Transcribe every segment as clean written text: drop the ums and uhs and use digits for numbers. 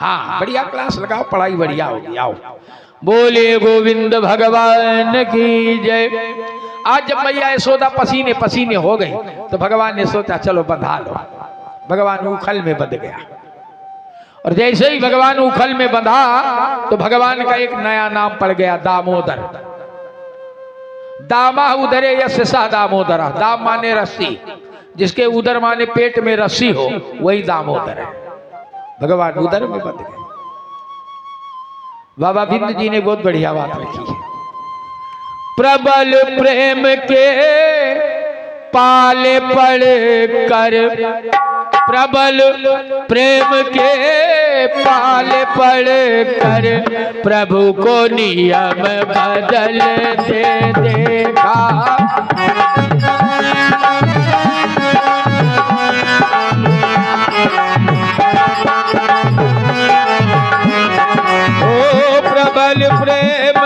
हाँ बढ़िया क्लास लगाओ, पढ़ाई बढ़िया होगी। आओ बोले गोविंद भगवान की जय। आज जब मैया यशोदा पसीने पसीने हो गई तो भगवान ने सोचा चलो बंधा लो। भगवान उखल में बंध गया और जैसे ही भगवान उखल में बंधा तो भगवान का एक नया नाम पड़ गया, दामोदर। दामा उदरे यस्य सा दामोदर। दाम माने रस्सी, जिसके उदर माने पेट में रस्सी हो वही दामोदर है। भगवान उदर में बंध गए। बाबा बिंद जी ने बहुत बढ़िया बात लिखी है। प्रबल प्रेम के पाले पड़ कर, प्रबल प्रेम के पाले पड़ कर प्रभु को नियम बदल दे देखा। प्रबल प्रेम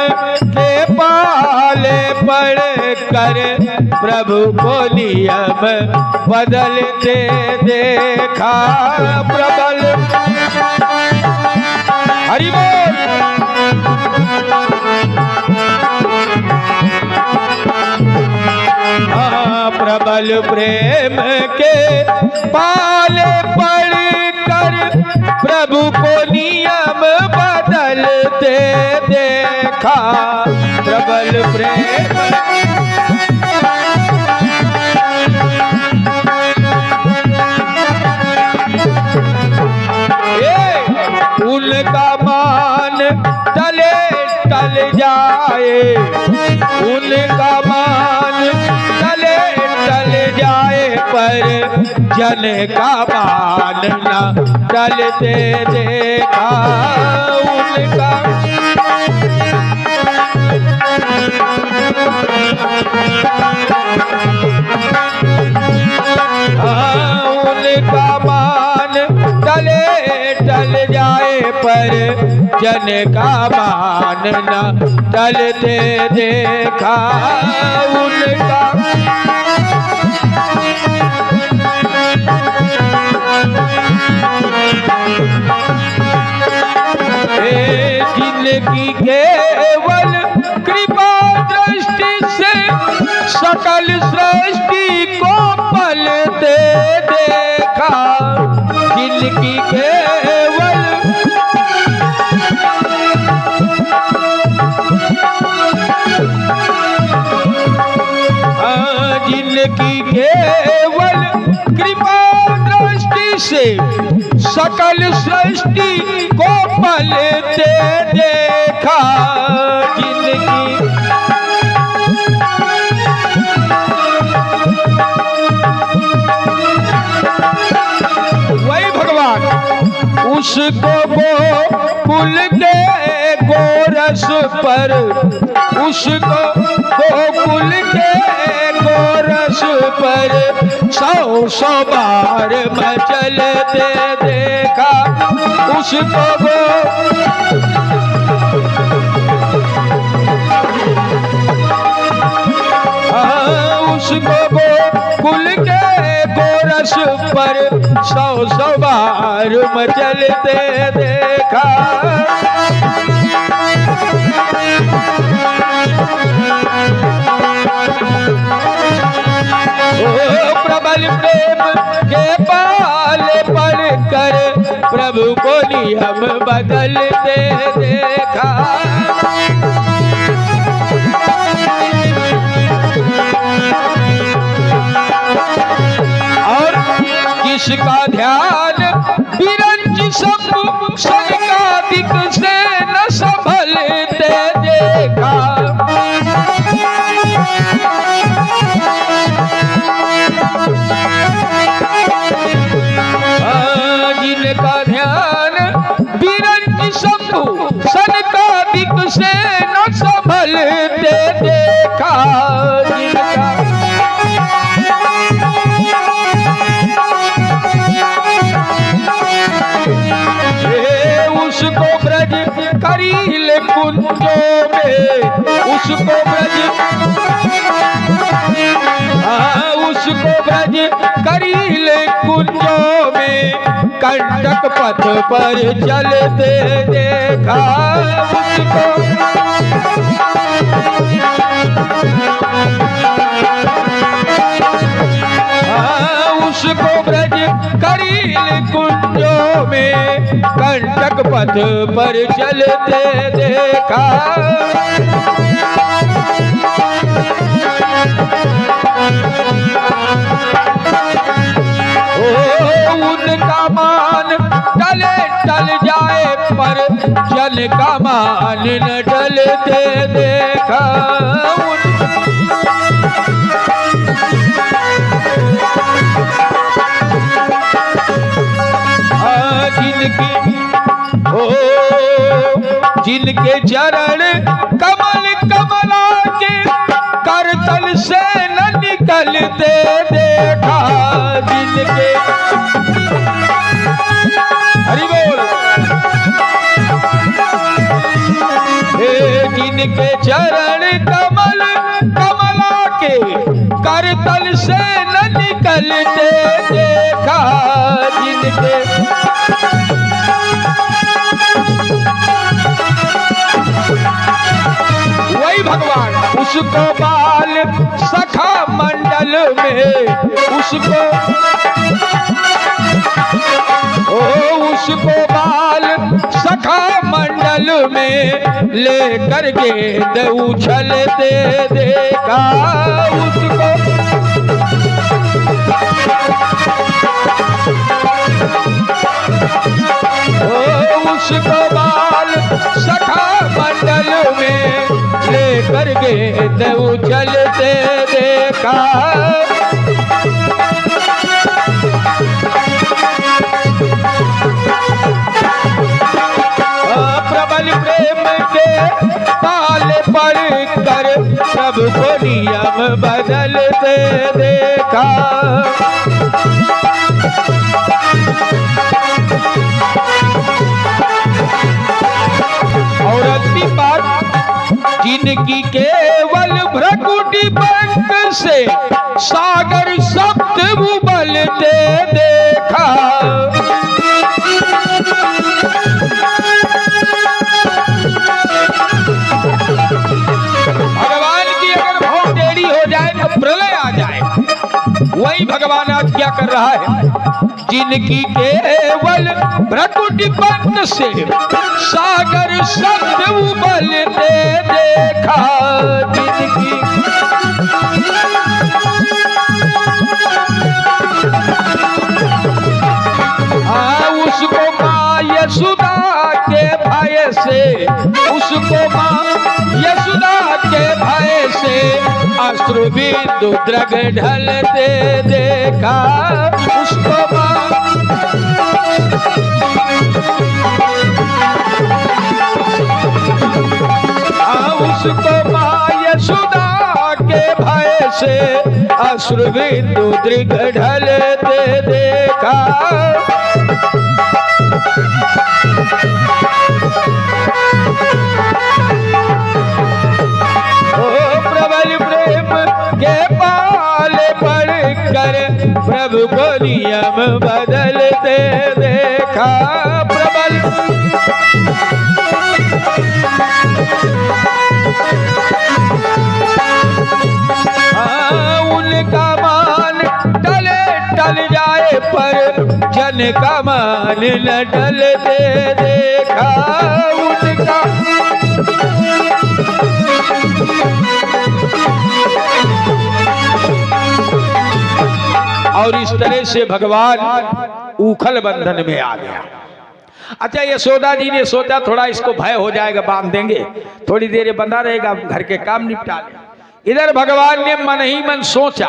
के पाले पड़ कर प्रभु को नियम बदलते देखा। प्रबल हरि बोल। प्रबल प्रेम के पाले पड़ कर प्रभु को नियम बदलते देखा। प्रबल प्रेम उनका मान टले टल जाए, उनका मान टले टल जाए पर जन का मान न टलते देखा। उनका उनका मान टले टल जाए पर जन का मान न टलते देखा। उनका जिनकी केवल कृपा दृष्टि से सकल सृष्टि को पलते देखा। जिनकी केवल जिनकी केवल कृपा दृष्टि से सकल सृष्टि को पलते देखा। जिनकी वही भगवान उसको गोकुल के गोरस पर, उसको गोकुल के गोरस पर सौ सौ बार मचलते देखा। उसको उसको गोकुल के गोरस पर सौ सौ बार मचलते देखा। प्रबल प्रेम के पाले पड़ कर प्रभु को नियम बदलते देखा। और किसका ध्यान विरंज सब सनकादिक से न संभलते देखा। जिनका ध्यान विरंज शंभु सनकादिक से न संभलते देखा। जिनका उसको ब्रज करील कुंजों में, उसको ब्रज उसको ब्रज करील कुंजों में कंटक पथ पर चलते देखा उसको। उसको ब्रज करील कुंजों में कंटक पथ पर चलते देखा। उनका मान टले टल जाए पर जन का मान न टलते देखा। जिनके चरण कमल कमला के करतल से न निकलते देखा। जिनके हरि बोल। जिनके चरण कमल कमला के करतल से न निकलते देखा। जिनके वही भगवान उसको बाल सखा मंडल में उसको उसको बाल सखा मंडल में लेकर गेंद उछलते देखा। उसको उसको बाल सखा मंडल में लेकर गेंद उछलते देखा। प्रबल प्रेम के पाल पड़ कर प्रभु को नियम बदलते देखा। और अगली बात जिनकी केवल भ्रकुटी पंख से सागर सप्त उबलते देखा। भगवान की अगर बहुत देरी हो जाए तो प्रलय आ जाए, वही भगवान आज क्या कर रहा है। जिनकी केवल भ्रकुटी पंख से सागर शब्द उबलते देखा। जिनकी उसको माँ यशोदा के भय से उसको माँ यशोदा के भय से अश्रु बिंदु द्रग ढलते देखा। उसको उसको माँ यशोदा के भय से अश्रु बिंदु द्रग ढलते देखा। प्रबल प्रेम के पाल पड़ कर प्रभु को नियम बदलते देखा। प्रबल उनका मान टले टल जाए पर जन का मान न टलते देखा। उनका और इस तरह से भगवान उखल बंधन में आ गया। अच्छा, यशोदा जी ने सोचा थोड़ा इसको भय हो जाएगा, बांध देंगे, थोड़ी देर बंधा रहेगा, घर के काम निपटा ले। इधर भगवान ने मन ही मन सोचा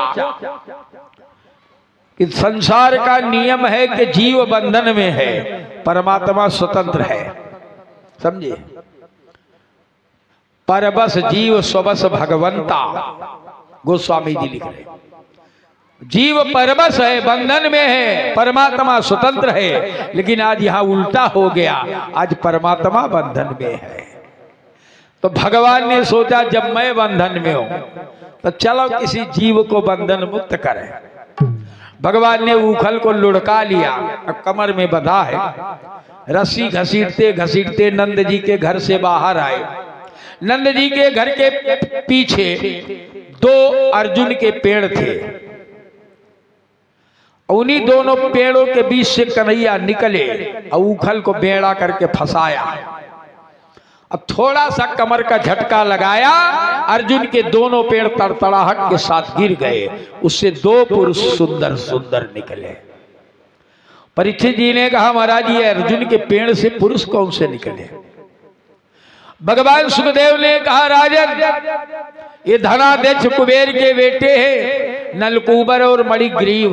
कि संसार का नियम है कि जीव बंधन में है, परमात्मा स्वतंत्र है। समझे? परबस जीव स्वबस भगवंता, गोस्वामी जी लिख रहे। जीव परबस है, बंधन में है, परमात्मा स्वतंत्र है। लेकिन आज यहां उल्टा हो गया, आज परमात्मा बंधन में है। तो भगवान ने सोचा जब मैं बंधन में हूं तो चलो किसी जीव को बंधन मुक्त करें। भगवान ने उखल को लुढ़का लिया, अब कमर में बंधा है। रस्सी घसीटते घसीटते नंद जी के घर से बाहर आए। नंद जी के घर के पीछे 2 अर्जुन के पेड़ थे। उन्हीं दोनों पेड़ों के बीच से कन्हैया निकले और उखल को बेड़ा करके फंसाया। अब थोड़ा सा कमर का झटका लगाया, अर्जुन के दोनों पेड़ तड़तड़ाहट के साथ गिर गए। उससे 2 पुरुष सुंदर सुंदर निकले। परीक्षित जी ने कहा, महाराज ये अर्जुन के पेड़ से पुरुष कौन से निकले? भगवान सुखदेव ने कहा, राजन ये धनाध्यक्ष कुबेर के बेटे हैं, नलकूबर और मणिग्रीव।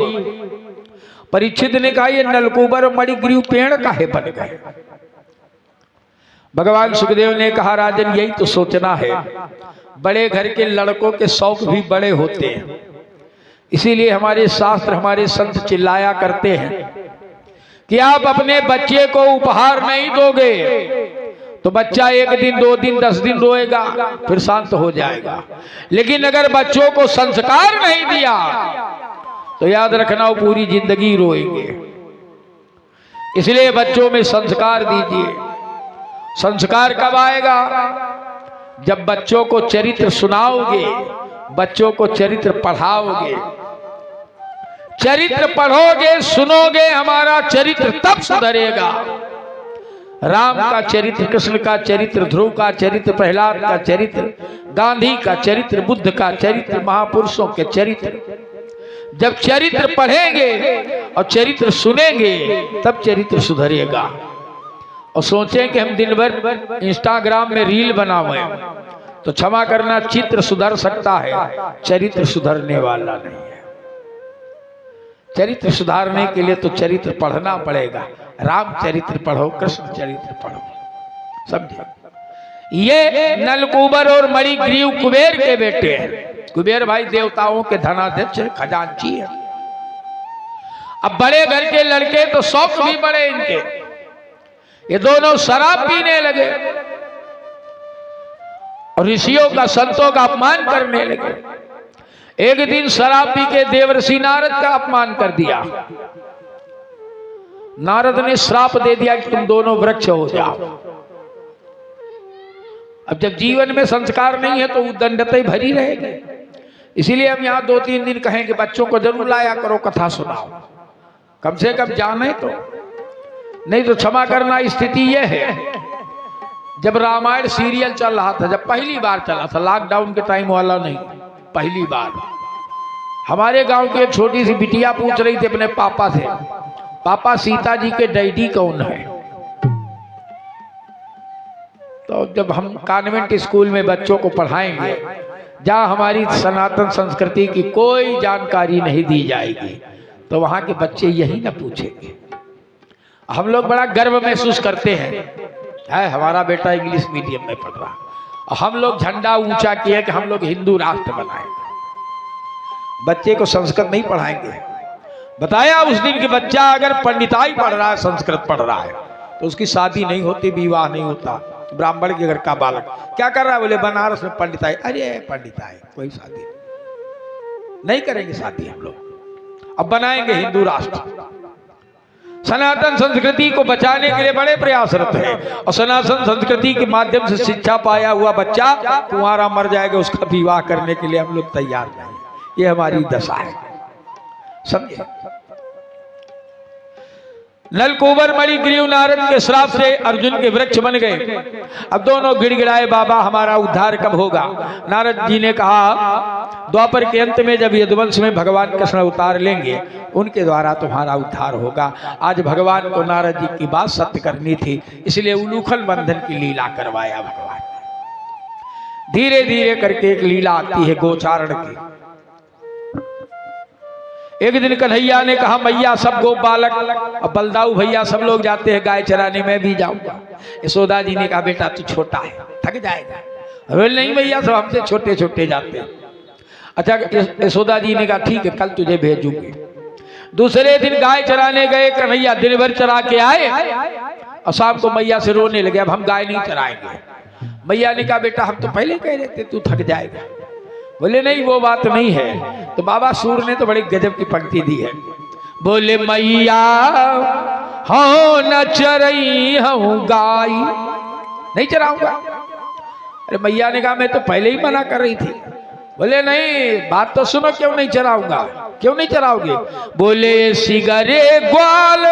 परीक्षित ने कहा, ये नलकूबर और मणिग्रीव पेड़ काहे बन गए? भगवान सुखदेव ने कहा, राजन यही तो सोचना है। बड़े घर के लड़कों के शौक भी बड़े होते हैं, इसीलिए हमारे शास्त्र हमारे संत चिल्लाया करते हैं कि आप अपने बच्चे को उपहार नहीं दोगे तो बच्चा 1 दिन 2 दिन 10 दिन रोएगा, फिर शांत हो जाएगा। लेकिन अगर बच्चों को संस्कार नहीं दिया तो याद रखना वो पूरी जिंदगी रोएंगे। इसलिए बच्चों में संस्कार दीजिए। संस्कार कब आएगा? जब बच्चों को चरित्र सुनाओगे, बच्चों को चरित्र पढ़ाओगे। चरित्र पढ़ोगे, सुनोगे, हमारा चरित्र तब सुधरेगा। राम का चरित्र, कृष्ण का चरित्र, ध्रुव का चरित्र, प्रहलाद का चरित्र, गांधी का चरित्र, बुद्ध का चरित्र, महापुरुषों के चरित्र। जब चरित्र पढ़ेंगे और चरित्र सुनेंगे तब चरित्र सुधरेगा। और सोचें कि हम दिन भर इंस्टाग्राम में रील बनावे तो क्षमा करना, चित्र सुधर सकता है, चरित्र सुधरने वाला नहीं है। चरित्र सुधारने के लिए तो चरित्र पढ़ना पड़ेगा। राम चरित्र पढ़ो, कृष्ण चरित्र पढ़ो, समझे? ये नलकूबर और मणिग्रीव कुबेर के बेटे हैं। कुबेर भाई देवताओं के धनाध्यक्ष खजांची है। अब बड़े घर के लड़के तो शौक भी बड़े इनके। ये दोनों शराब पीने लगे और ऋषियों का, संतों का अपमान करने लगे। एक दिन शराब पी के देवर्षि नारद का अपमान कर दिया। नारद ने श्राप दे दिया कि तुम दोनों वृक्ष हो जाओ। अब जब जीवन में संस्कार नहीं है तो उद्दंडता ही भरी रहेगी। इसीलिए हम यहाँ 2-3 दिन कहेंगे बच्चों को जरूर लाया करो, कथा सुनाओ, कम से कम जाने तो। नहीं तो क्षमा करना, स्थिति यह है जब रामायण सीरियल चल रहा था, जब पहली बार चला था, लॉकडाउन के टाइम वाला नहीं, पहली बार हमारे गांव की एक छोटी सी बिटिया पूछ रही थी अपने पापा से, पापा सीता जी के डैडी कौन है? तो जब हम कॉन्वेंट स्कूल में बच्चों को पढ़ाएंगे जहाँ हमारी सनातन संस्कृति की कोई जानकारी नहीं दी जाएगी, तो वहाँ के बच्चे यही ना पूछेंगे। हम लोग बड़ा गर्व महसूस करते हैं, हमारा बेटा इंग्लिश मीडियम में पढ़ रहा, और हम लोग झंडा ऊंचा किए कि हम लोग हिंदू राष्ट्र बनाए। बच्चे को संस्कृत नहीं पढ़ाएंगे। बताया उस दिन कि बच्चा अगर पंडिताई पढ़ रहा है, संस्कृत पढ़ रहा है, तो उसकी शादी नहीं होती, विवाह नहीं होता। ब्राह्मण के घर का बालक क्या कर रहा है? बोले बनारस में पंडिताई। अरे पंडिताई, कोई शादी नहीं करेंगे शादी हम लोग, अब बनाएंगे हिंदू राष्ट्र। सनातन संस्कृति को बचाने के लिए बड़े प्रयासरत है, और सनातन संस्कृति के माध्यम से शिक्षा पाया हुआ बच्चा कुंवारा मर जाएगा, उसका विवाह करने के लिए हम लोग तैयार नहीं। ये हमारी दशा है, समझे? नलकूबर मणिग्रीव नारद के श्राप से अर्जुन के वृक्ष बन गए। अब दोनों गिड़गिड़ाए, बाबा हमारा उद्धार कब होगा? नारद जी ने कहा द्वापर के अंत में जब यदुवंश में भगवान कृष्ण उतार लेंगे, उनके द्वारा तुम्हारा उद्धार होगा। आज भगवान को नारद जी की बात सत्य करनी थी, इसलिए उलूखल बंधन की लीला करवाया भगवान। धीरे धीरे करके एक लीला आती है गोचारण की। एक दिन कन्हैया ने कहा मैया सब गो बालक और बलदाऊ भैया सब लोग जाते हैं गाय चराने, में भी जाऊंगा। यशोदा जी ने कहा बेटा तू छोटा है, थक जाएगा। बोले नहीं भैया सब हमसे छोटे छोटे जाते हैं। अच्छा, यशोदा जी ने कहा ठीक है कल तुझे भेजूंगी। दूसरे दिन गाय चराने गए कन्हैया, दिन भर चरा के आए और शाम को मैया से रोने लगे अब हम गाय नहीं चराएंगे। मैया ने कहा बेटा हम तो पहले कह रहे थे तू थक जाएगा। बोले नहीं वो बात नहीं है। तो बाबा सूर ने तो बड़ी गजब की पंक्ति दी है। बोले मैया हो न चरई हूं गाय, नहीं चराऊंगा। अरे मैया ने कहा मैं तो पहले ही मना कर रही थी। बोले नहीं बात तो सुनो, क्यों नहीं चराऊंगा, क्यों नहीं चराओगे? बोले सिगरे ग्वाल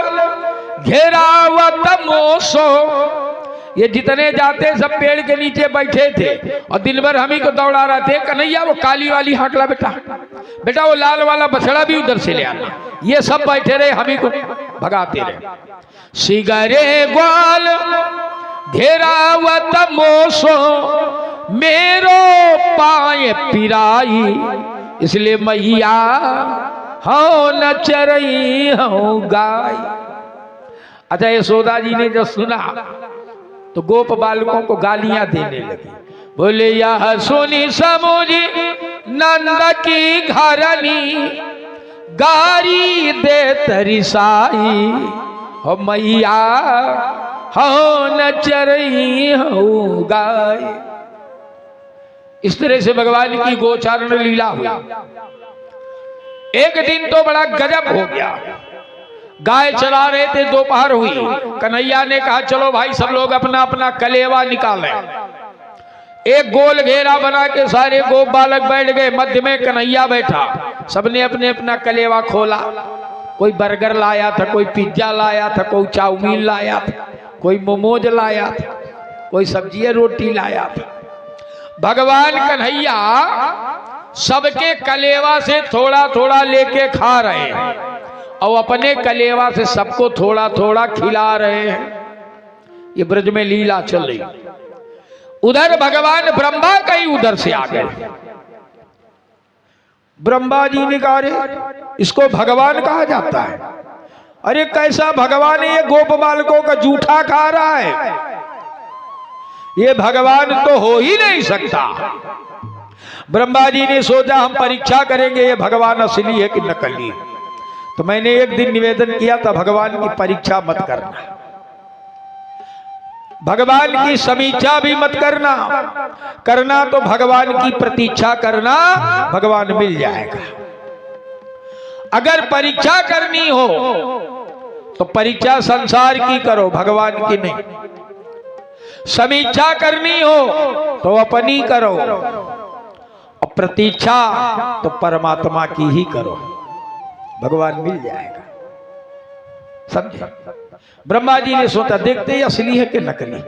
घेरावत मोसो, ये जितने जाते सब पेड़ के नीचे बैठे थे और दिन भर हम ही को दौड़ा रहे थे। कन्हैया वो काली वाली हटला बेटा, बेटा वो लाल वाला बछड़ा भी उधर से ले आना। ये सब बैठे रहे, हम ही को भगाते रहे। सिगरे ग्वाल घेरावत मोसो, मेरो पाए पिराई, इसलिए मैया हो न चरई हो गाय। अच्छा यशोदा जी ने जब सुना तो गोप बालकों को गालियां देने लगी। बोले यह सुनी समुझी नंद की घरनी, गारी दे तरिसाई, हो मैया हो न चरई हो गाय। इस तरह से भगवान की गोचारण लीला हुई। एक दिन तो बड़ा गजब हो गया। गाय चरा रहे थे, दोपहर हुई। कन्हैया ने कहा चलो भाई सब लोग अपना अपना कलेवा निकालें। एक गोल घेरा बना के सारे गोप बालक बैठ गए, मध्य में कन्हैया बैठा। सबने अपने अपना कलेवा खोला। कोई बर्गर लाया था, कोई पिज्जा लाया था, कोई चाउमीन लाया था, कोई मोमोज लाया था, कोई सब्जी रोटी लाया था। भगवान कन्हैया सबके कलेवा से थोड़ा थोड़ा लेके खा रहे हैं और अपने कलेवा से सबको थोड़ा थोड़ा खिला रहे हैं। ये ब्रज में लीला चल रही। उधर भगवान ब्रह्मा कहीं उधर से आ गए। ब्रह्मा जी ने कहा अरे इसको भगवान कहा जाता है? अरे कैसा भगवान है, ये गोप बालकों का जूठा खा रहा है, ये भगवान तो हो ही नहीं सकता। ब्रह्मा जी ने सोचा हम परीक्षा करेंगे ये भगवान असली है कि नकली। तो मैंने एक दिन निवेदन किया था भगवान की परीक्षा मत करना, भगवान की समीक्षा भी मत करना, करना तो भगवान की प्रतीक्षा करना, भगवान मिल जाएगा। अगर परीक्षा करनी हो तो परीक्षा संसार की करो, भगवान की नहीं। समीक्षा करनी हो तो अपनी करो और प्रतीक्षा तो परमात्मा की ही करो, भगवान मिल जाएगा। समझे? ब्रह्मा जी ने सोचा देखते ही असली है कि नकली।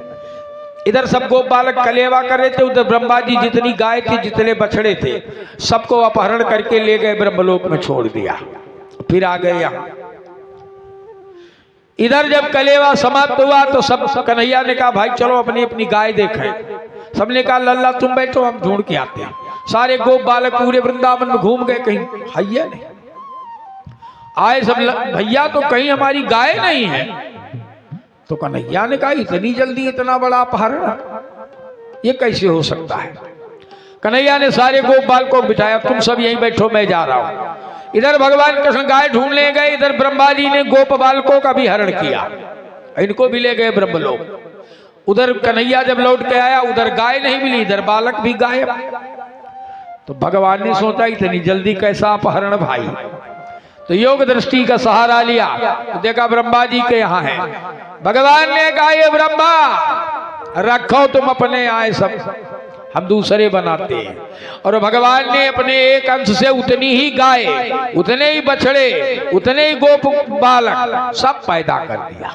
इधर सब गोप बालक कलेवा कर रहे थे, उधर ब्रह्मा जी जितनी गाय थी जितने बछड़े थे सबको अपहरण करके ले गए, ब्रह्मलोक में छोड़ दिया। फिर आ गए यहाँ। इधर जब कलेवा समाप्त हुआ तो सब कन्हैया ने कहा भाई चलो अपनी अपनी गाय देखें। सबने कहा लल्ला तुम बैठो हम ढूंढ के आते हैं। सारे गोप बालक पूरे वृंदावन में घूम गए, कहीं हैया नहीं आए। सब भैया तो कहीं हमारी गाय नहीं है। तो कन्हैया ने कहा इतनी जल्दी इतना बड़ा अपहरण ये कैसे हो सकता है? कन्हैया ने सारे गोप बालकों को बिठाया, तुम सब यहीं बैठो मैं जा रहा हूं। इधर भगवान कृष्ण गाय ढूंढने गए, इधर ब्रह्मा जी ने गोप बालकों का भी हरण किया, इनको भी ले गए ब्रह्मलोक। उधर कन्हैया जब लौट के आया उधर गाय नहीं मिली, इधर बालक भी गायब। तो भगवान ने सोचा इतनी जल्दी कैसा अपहरण भाई। तो योग दृष्टि का सहारा लिया तो देखा ब्रह्मा जी के यहाँ है। भगवान ने कहा ये ब्रह्मा रखो तुम अपने आए, सब हम दूसरे बनाते हैं। और भगवान ने अपने एक अंश से उतनी ही गाय, उतने ही बछड़े, उतने ही गोप बालक सब पैदा कर दिया।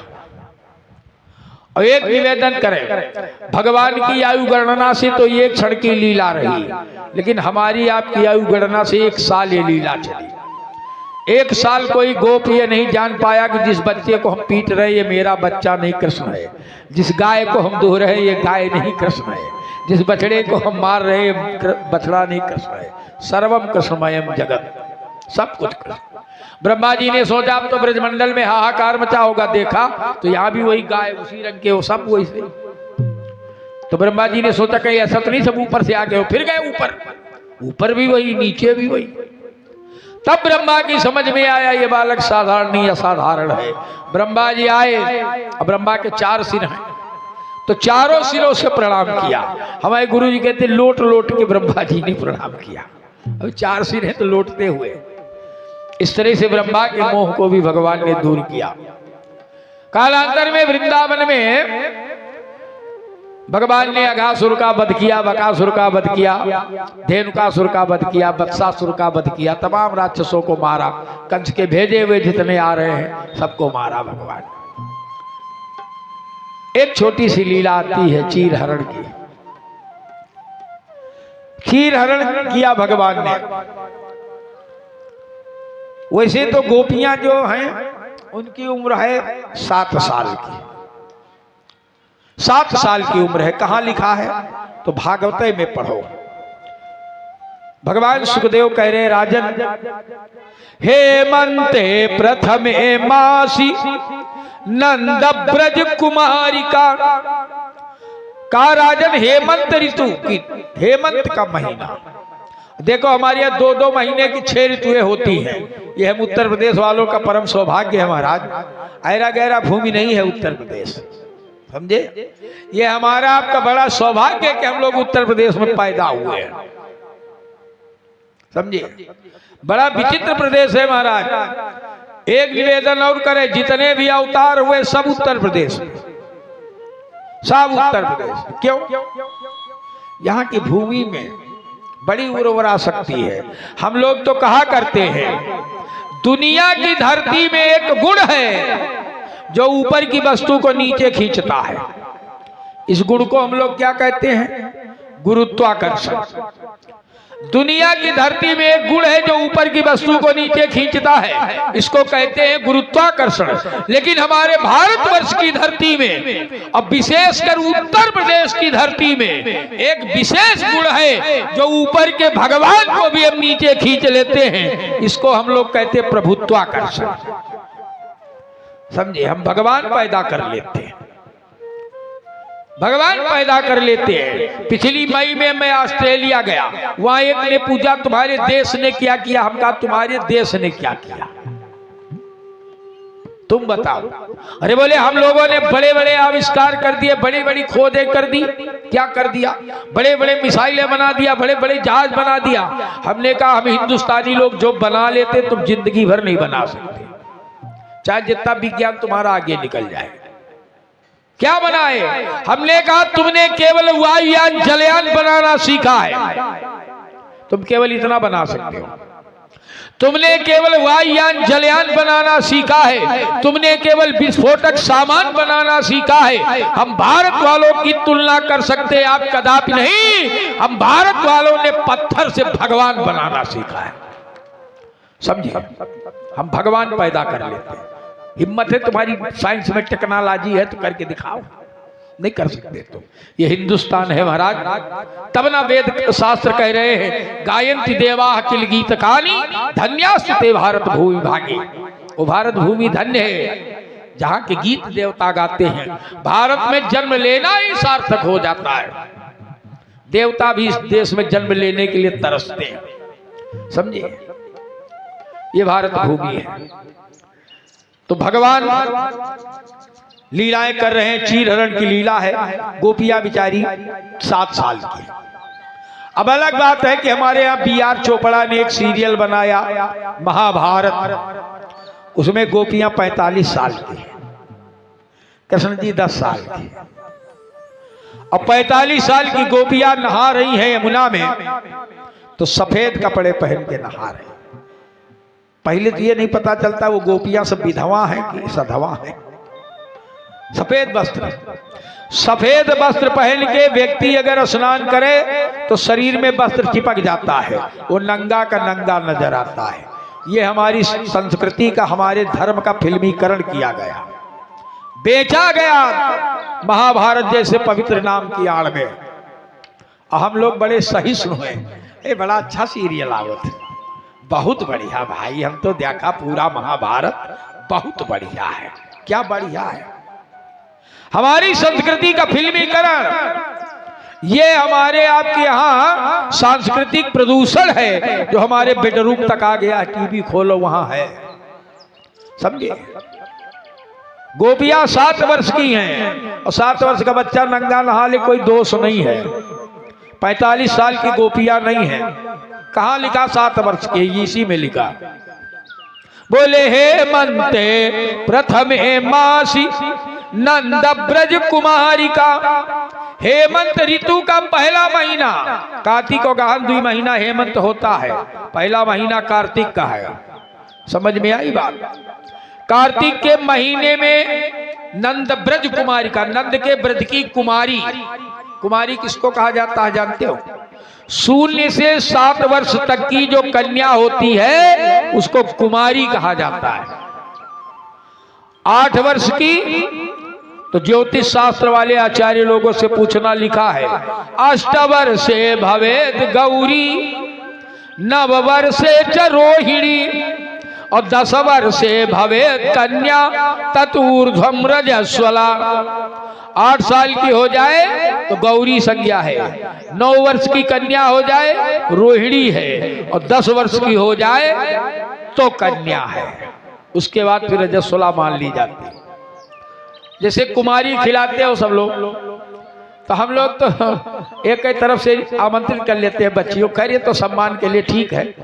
और एक निवेदन करें, भगवान की आयु गणना से तो एक क्षण की लीला रही, लेकिन हमारी आपकी आयु गणना से 1 साल ये लीला चली। 1 साल कोई गोप ये नहीं जान पाया कि जिस बच्चे को हम पीट रहे ये मेरा बच्चा नहीं कृष्ण है, जिस गाय को हम दुह रहे ये गाय नहीं कृष्ण है, जिस बछड़े को हम मार रहे बछड़ा नहीं कृष्ण है। सर्वम कृष्णमयम जगत, सब कुछ कृष्ण। ब्रह्मा जी ने सोचा अब तो ब्रजमंडल में हाहाकार मचा होगा, देखा तो यहाँ भी वही गाय उसी रंग के, वो सब वही से। तो ब्रह्मा जी ने सोचा कहीं ऐसा तो नहीं सब ऊपर से आ गए हो, फिर गए ऊपर, ऊपर भी वही नीचे भी वही। तब ब्रह्मा की समझ में आया ये बालक साधारण नहीं असाधारण है। ब्रह्मा जी आए, अब ब्रह्मा के 4 सिर हैं तो चारों सिरों से प्रणाम किया। हमारे गुरु जी कहते लोट लोट के ब्रह्मा जी ने प्रणाम किया। अब 4 सिर है तो लौटते हुए। इस तरह से ब्रह्मा के मोह को भी भगवान ने दूर किया। कालांतर में वृंदावन में भगवान ने अघासुर का वध किया, बकासुर का वध किया, धेनुकासुर का वध किया, वत्सासुर का वध किया, तमाम राक्षसों को मारा। कंस के भेजे हुए जितने आ रहे हैं सबको मारा भगवान। एक छोटी सी लीला आती है चीर हरण की। चीर हरण किया भगवान ने। वैसे तो गोपियां जो हैं उनकी उम्र है 7 साल की। 7 साल की उम्र है। कहां लिखा है तो भागवत में पढ़ो। भगवान सुखदेव कह रहे राजन, हेमंते प्रथमे मासी नंद ब्रज कुमारिका का राजन हेमंत ऋतु की, हेमंत का महीना। देखो हमारे यहाँ 2-2 महीने की 6 ऋतुएं होती हैं। ये हम उत्तर प्रदेश वालों का परम सौभाग्य है महाराज। ऐरा गहरा भूमि नहीं है उत्तर प्रदेश, समझे। ये हमारा आपका बड़ा सौभाग्य है कि हम लोग उत्तर प्रदेश में पैदा हुए हैं, समझे। बड़ा विचित्र प्रदेश है महाराज। एक निवेदन और करें, जितने भी अवतार हुए सब उत्तर प्रदेश में, सब उत्तर प्रदेश। क्यों? यहाँ की भूमि में बड़ी उर्वरा शक्ति है। हम लोग तो कहा करते हैं दुनिया की धरती में एक गुण है जो ऊपर की वस्तु को नीचे खींचता है। इस गुण को हम लोग क्या कहते हैं? गुरुत्वाकर्षण। दुनिया की धरती में एक गुण है जो ऊपर की वस्तु को नीचे खींचता है, इसको कहते हैं गुरुत्वाकर्षण। लेकिन हमारे भारतवर्ष की धरती में, अब विशेषकर उत्तर प्रदेश की धरती में, एक विशेष गुण है जो ऊपर के भगवान को भी हम नीचे खींच लेते हैं। इसको हम लोग कहते हैं प्रभुत्वाकर्षण, समझे। हम भगवान पैदा कर लेते हैं, भगवान पैदा कर लेते हैं। पिछली मई में मैं ऑस्ट्रेलिया गया, वहां एक ने पूछा तुम्हारे देश ने क्या किया? हम कहा तुम्हारे देश ने क्या किया, तुम बताओ। अरे बोले हम लोगों ने बड़े बड़े आविष्कार कर दिए, बड़ी बड़ी खोजें कर दी। क्या कर दिया? बड़े बड़े मिसाइलें बना दिया, बड़े बड़े जहाज बना दिया। हमने कहा हम हिंदुस्तानी लोग जो बना लेते तुम जिंदगी भर नहीं बना सकते, चाहे जितना विज्ञान तुम्हारा आगे निकल जाए। क्या बनाए? हमने कहा तुमने केवल वायुयान जलयान बनाना सीखा है, तुम केवल इतना बना सकते हो। तुमने केवल वायुयान जलयान बनाना सीखा है, तुमने केवल विस्फोटक सामान बनाना सीखा है। हम भारत वालों की तुलना कर सकते आप कदापि नहीं। हम भारत वालों ने पत्थर से भगवान बनाना सीखा है, समझिए। हम भगवान पैदा कर लेते हैं। हिम्मत है तुम्हारी, साइंस में टेक्नोलॉजी है तो करके दिखाओ। नहीं कर सकते तो ये हिंदुस्तान है महाराज। तब ना वेद शास्त्र कह रहे हैं गायन्ति देवा किल गीत कानी धन्यास्ते भारत भूमि भागी। वो भारत भूमि धन्य है जहाँ के गीत देवता गाते हैं। भारत में जन्म लेना ही सार्थक हो जाता है। देवता भी इस देश में जन्म लेने के लिए तरसते हैं, समझिए। ये भारत भूमि है। तो भगवान लीलाएं कर रहे हैं। चीर हरण की लीला है। गोपिया बिचारी 7 साल की। अब अलग बात है कि हमारे यहाँ B.R. चोपड़ा ने एक सीरियल बनाया महाभारत, उसमें गोपियां 45 साल की, कृष्ण जी 10 साल की। अब 45 साल की गोपियां नहा रही हैं यमुना में, तो सफेद कपड़े पहन के नहा रहे। पहले तो ये नहीं पता चलता वो गोपियां सब विधवा हैं कि सधवा हैं। सफेद वस्त्र पहन के व्यक्ति अगर स्नान करे तो शरीर में वस्त्र चिपक जाता है, वो नंगा का नंगा नजर आता है। ये हमारी संस्कृति का, हमारे धर्म का फिल्मीकरण किया गया, बेचा गया महाभारत जैसे पवित्र नाम की आड़ में। हम लोग बड़े सहिष्णु हैं। ये बड़ा अच्छा सीरियल आवत, बहुत बढ़िया भाई। हम तो देखा पूरा महाभारत, बहुत बढ़िया है। क्या बढ़िया है हमारी संस्कृति का फिल्मीकरण। ये हमारे आपके यहाँ सांस्कृतिक प्रदूषण है जो हमारे बेडरूम तक आ गया। टीवी खोलो वहां है, समझे। गोपियां 7 वर्ष की हैं और 7 वर्ष का बच्चा नंगा नहा ले, कोई दोष नहीं है। 45 साल की गोपियां नहीं है, कहाँ लिखा 7 वर्ष के, इसी में लिखा। बोले हेमंते प्रथमे मासी नंद ब्रज कुमारी का, हेमंत ऋतु का पहला महीना, कार्तिक और गहन 2 महीना हेमंत होता है, पहला महीना कार्तिक का है। समझ में आई बात? कार्तिक के महीने में नंद ब्रज कुमारी का, नंद के ब्रज की कुमारी, कुमारी किसको कहा जाता है जानते हो? 0 से 7 वर्ष तक की जो कन्या होती है उसको कुमारी कहा जाता है। 8 वर्ष की तो ज्योतिष शास्त्र वाले आचार्य लोगों से पूछना लिखा है, अष्टवर्षे भवेद गौरी नववर्षे च रोहिणी और 10 वर्षे भवेद कन्या ततूर्ध्वम रजस्वला। 8 साल की हो जाए तो गौरी संज्ञा है, 9 वर्ष की कन्या हो जाए रोहिणी है, और 10 वर्ष की हो जाए तो कन्या है। उसके बाद फिर रजस्वला मान ली जाती है। जैसे कुमारी खिलाते हो सब लोग, तो हम लोग तो एक तरफ से आमंत्रित कर लेते हैं बच्चियों, खैर ये तो सम्मान के लिए ठीक है,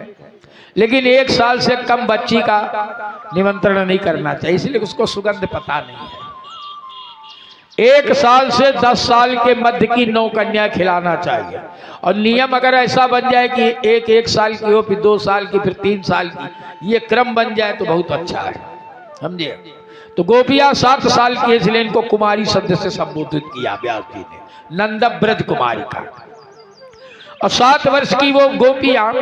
लेकिन 1 साल से कम बच्ची का निमंत्रण नहीं करना चाहिए, इसलिए उसको सुगंध पता नहीं है। 1 साल से 10 साल के मध्य की 9 कन्या खिलाना चाहिए, और नियम अगर ऐसा बन जाए कि एक 1 साल की हो, फिर 2 साल की, फिर 3 साल की, ये क्रम बन जाए तो बहुत अच्छा है, समझे? तो गोपियां 7 साल की, इसलिए इनको कुमारी शब्द से संबोधित किया व्यास जी ने, नंद ब्रज कुमारी का। और 7 वर्ष की वो गोपियां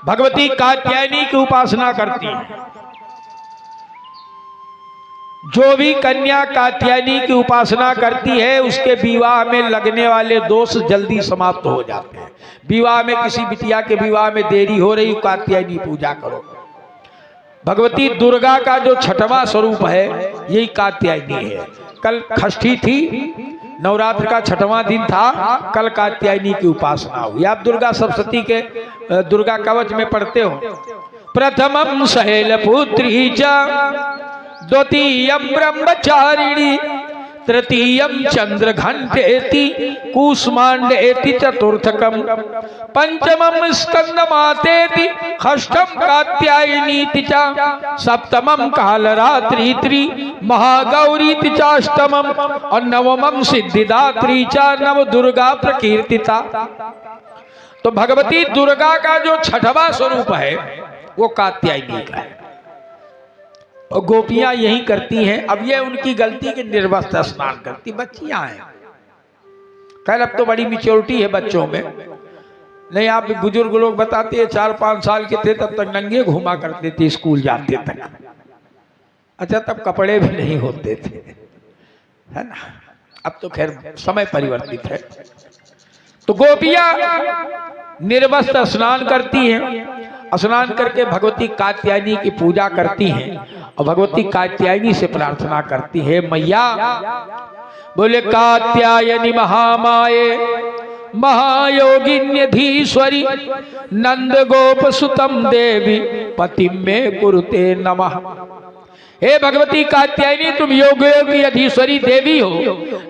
भगवती कात्यायनी की उपासना करती हैं। जो भी कन्या कात्यायनी की उपासना करती है उसके विवाह में लगने वाले दोष जल्दी समाप्त हो जाते हैं। विवाह में, किसी बिटिया के विवाह में देरी हो रही, कात्यायनी पूजा करो। भगवती दुर्गा का जो 6वां स्वरूप है यही कात्यायनी है। कल षष्ठी थी, नवरात्र का 6वां दिन था, कल कात्यायनी की उपासना हुई। आप दुर्गा सप्तशती के दुर्गा कवच में पढ़ते हो, प्रथमम सहेल पुत्री च, द्वितीयम ब्रह्मचारिणी, तृतीयम चंद्र घंटेति कूष्मांडेति, चतुर्थकम पंचमम स्कंद मातेति, षष्ठम कात्यायनीति च, सप्तमम कालरात्रि महागौरीति च, अष्टमम और नवमम सिद्धिदात्री च, नव दुर्गा प्रकीर्तिता। तो भगवती दुर्गा का जो 6वां स्वरूप है वो कात्यायनी का है, और गोपियां यही करती हैं। अब ये उनकी गलती के निर्वस्त्र स्नान करती बच्चियां हैं। खैर अब तो बड़ी मैच्योरिटी है बच्चों में, नहीं आप बुजुर्ग लोग बताते हैं 4-5 साल के थे तब तक नंगे घुमा करते थे स्कूल जाते तक। अच्छा तब कपड़े भी नहीं होते थे, है ना? अब तो खैर समय परिवर्तित है। तो गोपियां निर्वस्त्र स्नान करती हैं, स्नान करके भगवती कात्यायनी की पूजा करती हैं, और भगवती कात्यायनी से प्रार्थना करती है, मैया बोले कात्यायनी महामाये महायोगिन्यधीश्वरी नंद गोप सुतम देवी पति में कुरुते नमः। हे भगवती कात्यायनी तुम योगी अधीश्वरी देवी हो,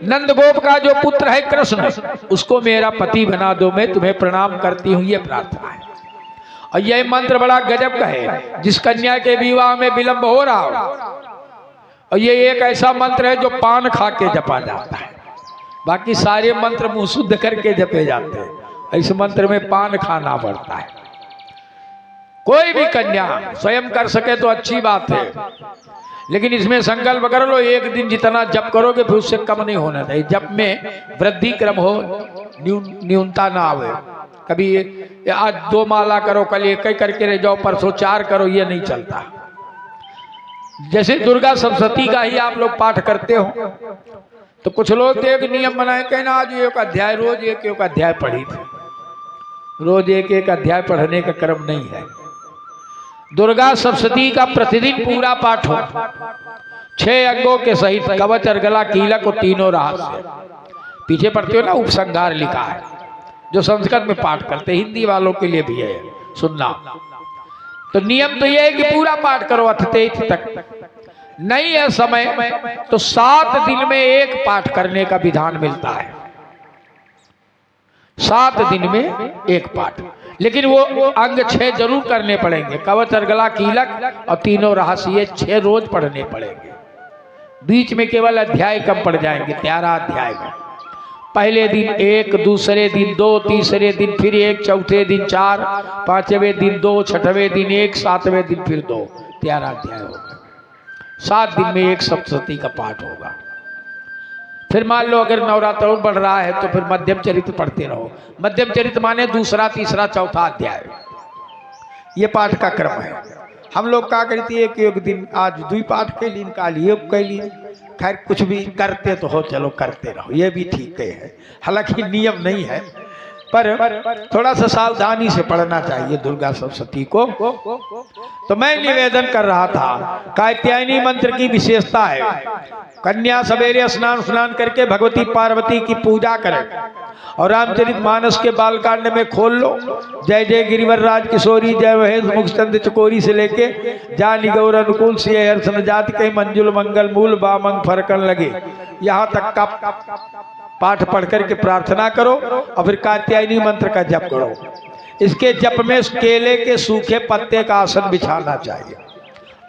नंद गोप का जो पुत्र है कृष्ण उसको मेरा पति बना दो, मैं तुम्हें प्रणाम करती हूँ, ये प्रार्थना है। और यह मंत्र बड़ा गजब का है, जिस कन्या के विवाह में विलंब हो रहा हो, और ये एक ऐसा मंत्र है जो पान खा के जपा जाता है, बाकी सारे मंत्र मुंह शुद्ध करके जपे जाते हैं, इस मंत्र में पान खाना पड़ता है। कोई भी कन्या स्वयं कर सके तो अच्छी बात है, लेकिन इसमें संकल्प कर लो एक दिन जितना जप करोगे फिर उससे कम नहीं होना चाहिए। जप में वृद्धि क्रम हो, न्यूनता ना आवे। कभी आज 2 माला करो, कल 1 करके रह जाओ, परसों 4 करो, ये नहीं चलता। जैसे दुर्गा सप्तशती का ही आप लोग पाठ करते हो, तो कुछ लोग तो एक नियम बनाए, कहना आज 1 अध्याय, रोज 1 अध्याय पढ़ी थी। रोज 1 अध्याय पढ़ने का क्रम नहीं है। दुर्गा सप्तशती का प्रतिदिन पूरा पाठ हो, 6 अंगों के सहित, कवच अर्गला कीलक और तीनों रहस्य। पीछे पढ़ते हो ना उपसंहार लिखा है, जो संस्कृत में पाठ करते, हिंदी वालों के लिए भी है सुनना। तो नियम तो यह है कि पूरा पाठ करो अथते तक। नहीं है समय तो 7 दिन में 1 पाठ करने का विधान मिलता है, 7 दिन में 1 पाठ। लेकिन वो अंग 6 जरूर करने पड़ेंगे, कवच अर्गला कीलक और तीनों रहस्य 6 रोज पढ़ने पड़ेंगे। बीच में केवल अध्याय कम पड़ जाएंगे, 13 अध्याय में। पहले दिन 1, दूसरे दिन 2, तीसरे दिन फिर 1, चौथे दिन 4, 5वें दिन 2, 6वें दिन 1, 7वें दिन फिर 2, 13 अध्याय होगा। 7 दिन में 1 सप्तशती का पाठ होगा। फिर मान लो अगर नवरात्र और बढ़ रहा है तो फिर मध्यम चरित्र पढ़ते रहो। मध्यम चरित्र माने दूसरा, तीसरा, चौथा अध्याय, ये पाठ का क्रम है। हम लोग क्या करते हैं कि एक दिन आज 2 पाठ के लिए काल योग के लिए, खैर कुछ भी करते तो हो, चलो करते रहो, ये भी ठीक है। हालांकि नियम नहीं है, पर थोड़ा सा सावधानी से पढ़ना चाहिए दुर्गा सप्तशती को। तो मैं निवेदन कर रहा था, कात्यायनी मंत्र की विशेषता है, कन्या सवेरे स्नान करके भगवती पार्वती की पूजा करें और रामचरित मानस के बालकांड में खोल लो, जय जय गिरिवर राज किशोरी, जय महेश मुखचंद चकोरी से लेके जानी गौर अनुकूल से हर्षण जाति के मंजुल मंगल मूल बामंग फरकन लगे, यहाँ तक का पाठ पढ़ करके प्रार्थना करो और फिर कात्यायनी मंत्र का जप करो। इसके जप में केले के सूखे पत्ते का आसन बिछाना चाहिए।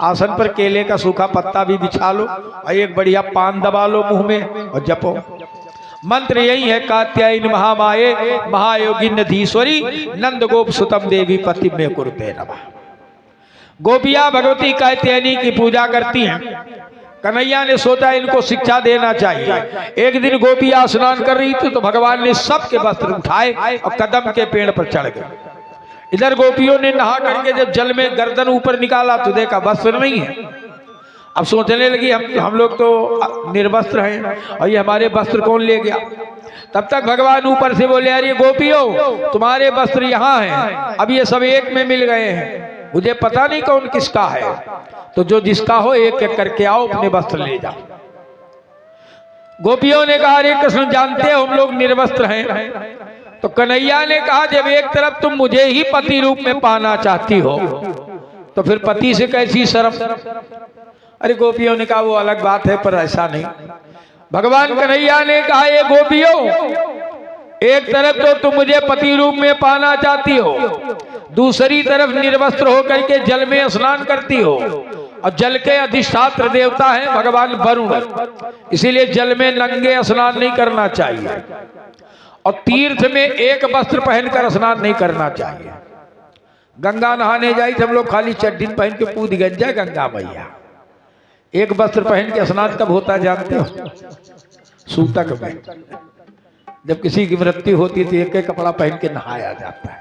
आसन पर केले का सूखा पत्ता भी बिछा लो और एक बढ़िया पान दबा लो मुंह में और जपो। मंत्र यही है, कात्यायनी महामाये महायोगिन्यधीश्वरी नंद गोप सुतम देवी पति में कुरुते नमः। गोपियां भगवती कात्यायनी की पूजा करती हैं। कन्हैया ने सोचा इनको शिक्षा देना चाहिए। एक दिन गोपियां स्नान कर रही थी तो भगवान ने सबके वस्त्र उठाए और कदम के पेड़ पर चढ़ गए। इधर गोपियों ने नहा करके जब जल में गर्दन ऊपर निकाला तो देखा वस्त्र नहीं है। अब सोचने लगी हम लोग तो निर्वस्त्र हैं और ये हमारे वस्त्र कौन ले गया। तब तक भगवान ऊपर से बोले, अरे गोपियों तुम्हारे वस्त्र यहाँ हैं, अब ये सब एक में मिल गए हैं, मुझे पता नहीं कौन किसका है, तो जो जिसका हो एक एक करके आओ, अपने वस्त्र ले जाओ। गोपियों ने कहा, अरे कृष्ण जानते हो हम लोग निर्वस्त्र हैं। तो कन्हैया ने कहा, जब एक तरफ तुम मुझे ही पति रूप में पाना चाहती हो तो फिर पति से कैसी शर्म। अरे गोपियों ने कहा वो अलग बात है, पर ऐसा नहीं। भगवान कन्हैया ने कहा, ये गोपियों एक तरफ तो तुम मुझे पति रूप में पाना चाहती हो, दूसरी तरफ निर्वस्त्र होकर के जल में स्नान करती हो, और जल के अधिष्ठात्र देवता है भगवान वरुण, इसीलिए जल में नंगे स्नान नहीं करना चाहिए और तीर्थ में एक वस्त्र पहनकर स्नान नहीं करना चाहिए। गंगा नहाने जाई हम लोग खाली चड्डी पहन के कूद गए, जय गंगा मैया। एक वस्त्र पहन के स्नान कब होता है जानते हो? सूतक में, जब किसी की मृत्यु होती है तो एक एक कपड़ा पहन के नहाया जाता है।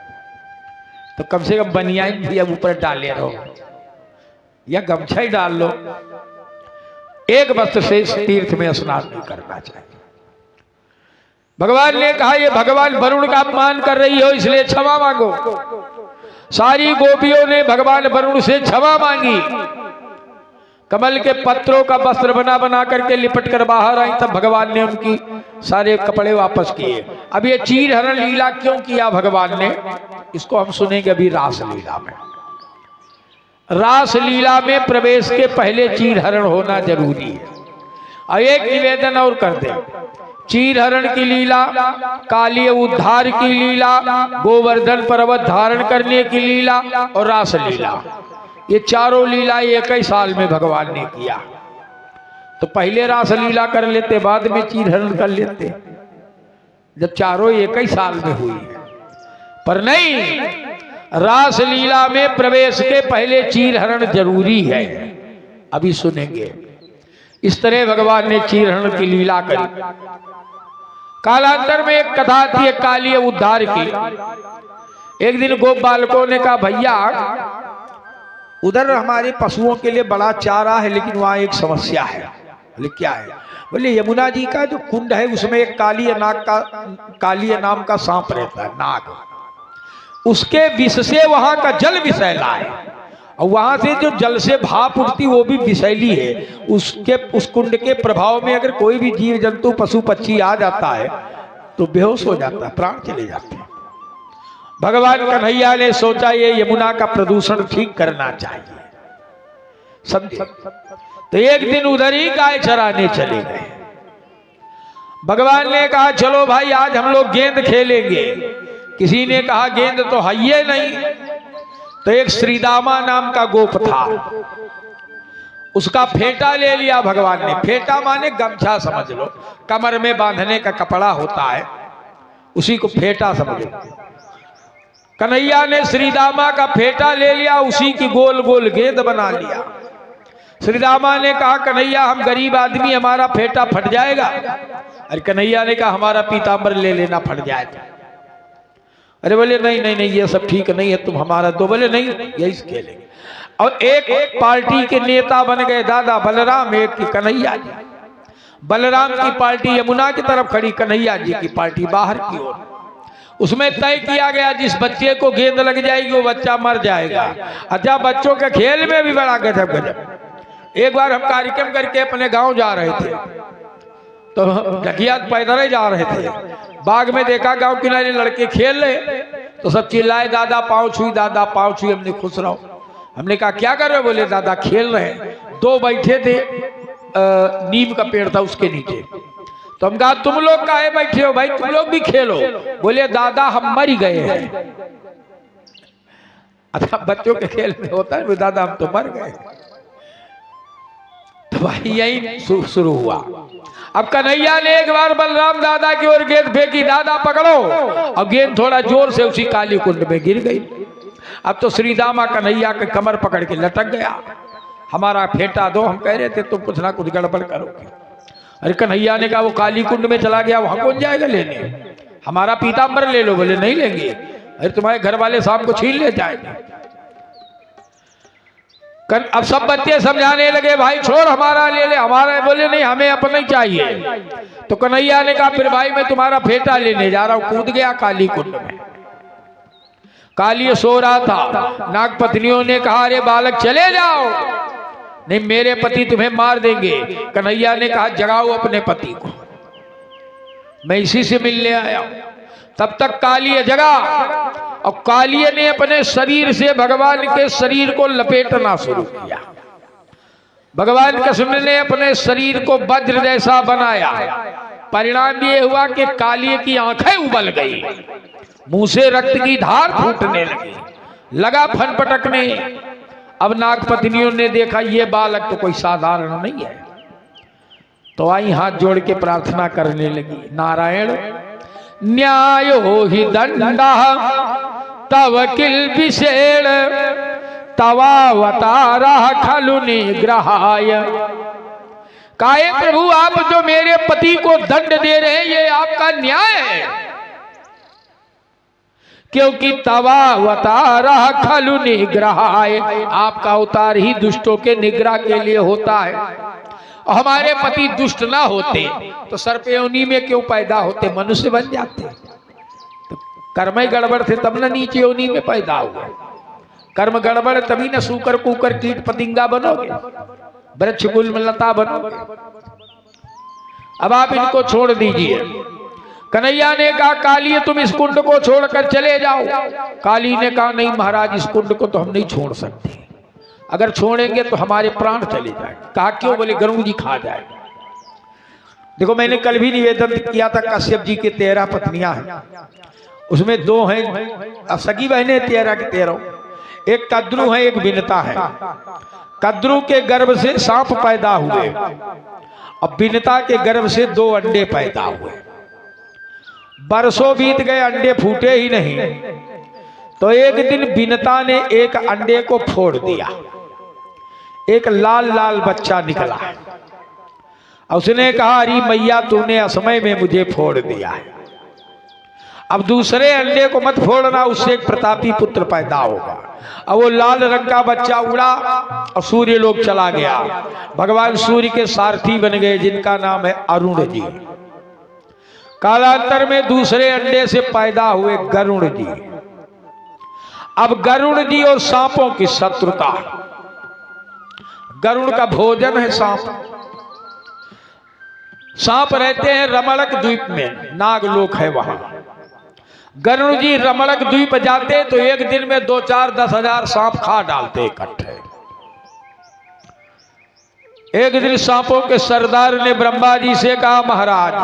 तो कम से कम बनियान भी अब ऊपर डाले रहो या गमछा ही डाल लो, एक वस्त्र से तीर्थ में स्नान नहीं करना चाहिए। भगवान ने कहा, ये भगवान वरुण का अपमान कर रही हो, इसलिए क्षमा मांगो। सारी गोपियों ने भगवान वरुण से क्षमा मांगी। कमल के पत्रों का वस्त्र बना बना करके लिपट कर बाहर आई, तब भगवान ने उनकी सारे कपड़े वापस किए। अब ये चीर हरण लीला क्यों किया भगवान ने, इसको हम सुनेंगे अभी रास लीला में। रास लीला में प्रवेश के पहले चीर हरण होना जरूरी है। और एक निवेदन और कर दे, चीर हरण की लीला, काली उद्धार की लीला, गोवर्धन पर्वत धारण करने की लीला और रास लीला, ये चारों लीला एक ही साल में भगवान ने किया। तो पहले रास लीला कर लेते, बाद में चीर हरण कर लेते, जब चारों एक ही साल में हुई है। पर नहीं, रास लीला में प्रवेश के पहले चीर हरण जरूरी है। अभी सुनेंगे। इस तरह भगवान ने चीर हरण की लीला करी। कालांतर में एक कथा थी एक काली उद्धार की। एक दिन गोप बालकों ने कहा, भैया उधर हमारे पशुओं के लिए बड़ा चारा है, लेकिन वहां एक समस्या है। बोले क्या है? बोले यमुना जी का जो कुंड है उसमें एक काली नाम का सांप रहता है, नाग, उसके विष से वहां का जल विषैला है और वहां से जो जल से भाप उठती वो भी विषैली है। उस कुंड के प्रभाव में अगर कोई भी जीव जंतु पशु पक्षी आ जाता है तो बेहोश हो जाता है, प्राण चले जाते हैं। भगवान कन्हैया ने सोचा ये यमुना का प्रदूषण ठीक करना चाहिए, समझे? तो एक दिन उधर ही गाय चराने चले गए। भगवान ने कहा, चलो भाई आज हम लोग गेंद खेलेंगे। किसी ने कहा गेंद तो है ही नहीं। तो एक श्रीदामा नाम का गोप था, उसका फेटा ले लिया भगवान ने। फेटा माने गमछा समझ लो, कमर में बांधने का कपड़ा होता है, उसी को फेटा समझ लो। कन्हैया ने श्रीदामा का फेटा ले लिया, उसी की गोल गोल गेंद बना लिया। श्रीदामा ने कहा कन्हैया हम गरीब आदमी, हमारा फेटा फट जाएगा। अरे कन्हैया ने कहा हमारा पीताम्बर ले लेना, फट जाए तो। अरे बोले नहीं नहीं नहीं, ये सब ठीक नहीं है, तुम हमारा दो। बोले नहीं, यही खेलेंगे। और एक पार्टी के नेता बन गए दादा बलराम, एक की कन्हैया जी। बलराम की पार्टी यमुना की तरफ खड़ी, कन्हैया जी की पार्टी बाहर की ओर। उसमें तय किया गया जिस बच्चे को गेंद लग जाएगी वो बच्चा मर जाएगा। अच्छा, बच्चों के खेल में भी बड़ा गजब गजब। एक बार हम कार्यक्रम करके अपने गांव जा रहे थे, तो ढकिया पैदल ही जा रहे थे। बाग में देखा गांव किनारे लड़के खेल रहे, तो सब चिल्लाए दादा पाँव छुई, दादा पाँव छुई। हमने खुश रहो। हमने कहा क्या कर रहे हो? बोले दादा खेल रहे हैं। दो बैठे थे, नीम का पेड़ था उसके नीचे। तो हम कहा तुम लोग काहे बैठे हो भाई, तुम लोग भी खेलो। बोले दादा हम मर गए हैं। अच्छा, बच्चों के खेल में होता है दादा हम तो मर गए। तो भाई यही शुरू हुआ। अब कन्हैया ने एक बार बलराम दादा की ओर गेंद फेंकी, दादा पकड़ो, और गेंद थोड़ा जोर से उसी काली कुंड में गिर गई। अब तो श्रीदामा कन्हैया के कमर पकड़ के लटक गया, हमारा फेटा दो। हम कह रहे थे तुम कुछ ना कुछ गड़बड़ करोगे। अरे कन्हैया ने कहा वो काली कुंड में चला गया, वहां कौन जाएगा लेने, हमारा पीताम्बर ले लो। बोले नहीं लेंगे, अरे तुम्हारे घर वाले शाम को छीन ले जाएंगे। अब सब बच्चे समझाने लगे भाई छोड़ हमारा ले ले, हमारा। बोले नहीं हमें अपना ही चाहिए। तो कन्हैया ने कहा फिर भाई मैं तुम्हारा फेटा लेने जा रहा हूं। कूद गया काली कुंड में। काली सो रहा था, नाग पत्नियों ने कहा अरे बालक चले जाओ, नहीं मेरे पति तुम्हें मार देंगे। कन्हैया ने कहा जगाओ अपने पति को, मैं इसी से मिलने आया हूं। तब तक कालिय जगा, और कालिय ने अपने शरीर से भगवान के शरीर को लपेटना शुरू किया। भगवान कृष्ण ने अपने शरीर को वज्र जैसा बनाया। परिणाम ये हुआ कि कालिय की आंखें उबल गई, मुंह से रक्त की धार फूटने लगी, लगा फनपटकने। अब नाग पत्नियों ने देखा ये बालक तो कोई साधारण नहीं है, तो आई हाथ जोड़ के प्रार्थना करने लगी, नारायण न्यायो हि दंडा तव किल विषेण तवावतारा खलु निग्रहाय। काहे प्रभु आप जो मेरे पति को दंड दे रहे हैं ये आपका न्याय है, क्योंकि तवावतारा खलु निग्रहाय, आपका अवतार ही दुष्टों के निग्रह के लिए होता है। और हमारे पति दुष्ट ना होते तो सर्प योनि में क्यों पैदा होते, मनुष्य बन जाते। तो कर्म गड़बड़ थे तब न नीचे योनि में पैदा हुए। कर्म गड़बड़ तभी न सूकर कुकर कीट पतिंगा बनोगे, वृक्ष गुल्म लता बनोगे। अब आप इनको छोड़ दीजिए। कन्हैया ने कहा काली तुम इस कुंड को छोड़कर चले जाओ। काली ने कहा नहीं महाराज, इस कुंड को तो हम नहीं छोड़ सकते, अगर छोड़ेंगे तो हमारे प्राण चले जाएंगे। कहा क्यों? बोले गरुड़ जी खा जाएगा। देखो मैंने कल भी निवेदन किया था, कश्यप जी की 13 पत्नियां हैं, उसमें 2 हैं सगी बहनें 13 की 13। एक कद्रू है, एक बिनता है। कद्रू के गर्भ से सांप पैदा हुए, और बिनता के गर्भ से 2 अंडे पैदा हुए। बरसों बीत गए, अंडे फूटे ही नहीं। तो एक दिन बिनता ने एक अंडे को फोड़ दिया, एक लाल लाल बच्चा निकला। उसने कहा अरे मैया तूने असमय में मुझे फोड़ दिया है, अब दूसरे अंडे को मत फोड़ना, उससे एक प्रतापी पुत्र पैदा होगा। अब वो लाल रंग का बच्चा उड़ा और सूर्य लोक चला गया। भगवान सूर्य के सारथी बन गए, जिनका नाम है अरुण जी। कालांतर में दूसरे अंडे से पैदा हुए गरुड़ जी। अब गरुड़ जी और सांपों की शत्रुता। गरुड़ का भोजन है सांप। सांप रहते हैं रमणक द्वीप में, नागलोक है वहां। गरुड़ जी रमणक द्वीप जाते तो एक दिन में 2-4-10 हजार सांप खा डालते इकट्ठे। एक दिन सांपों के सरदार ने ब्रह्मा जी से कहा महाराज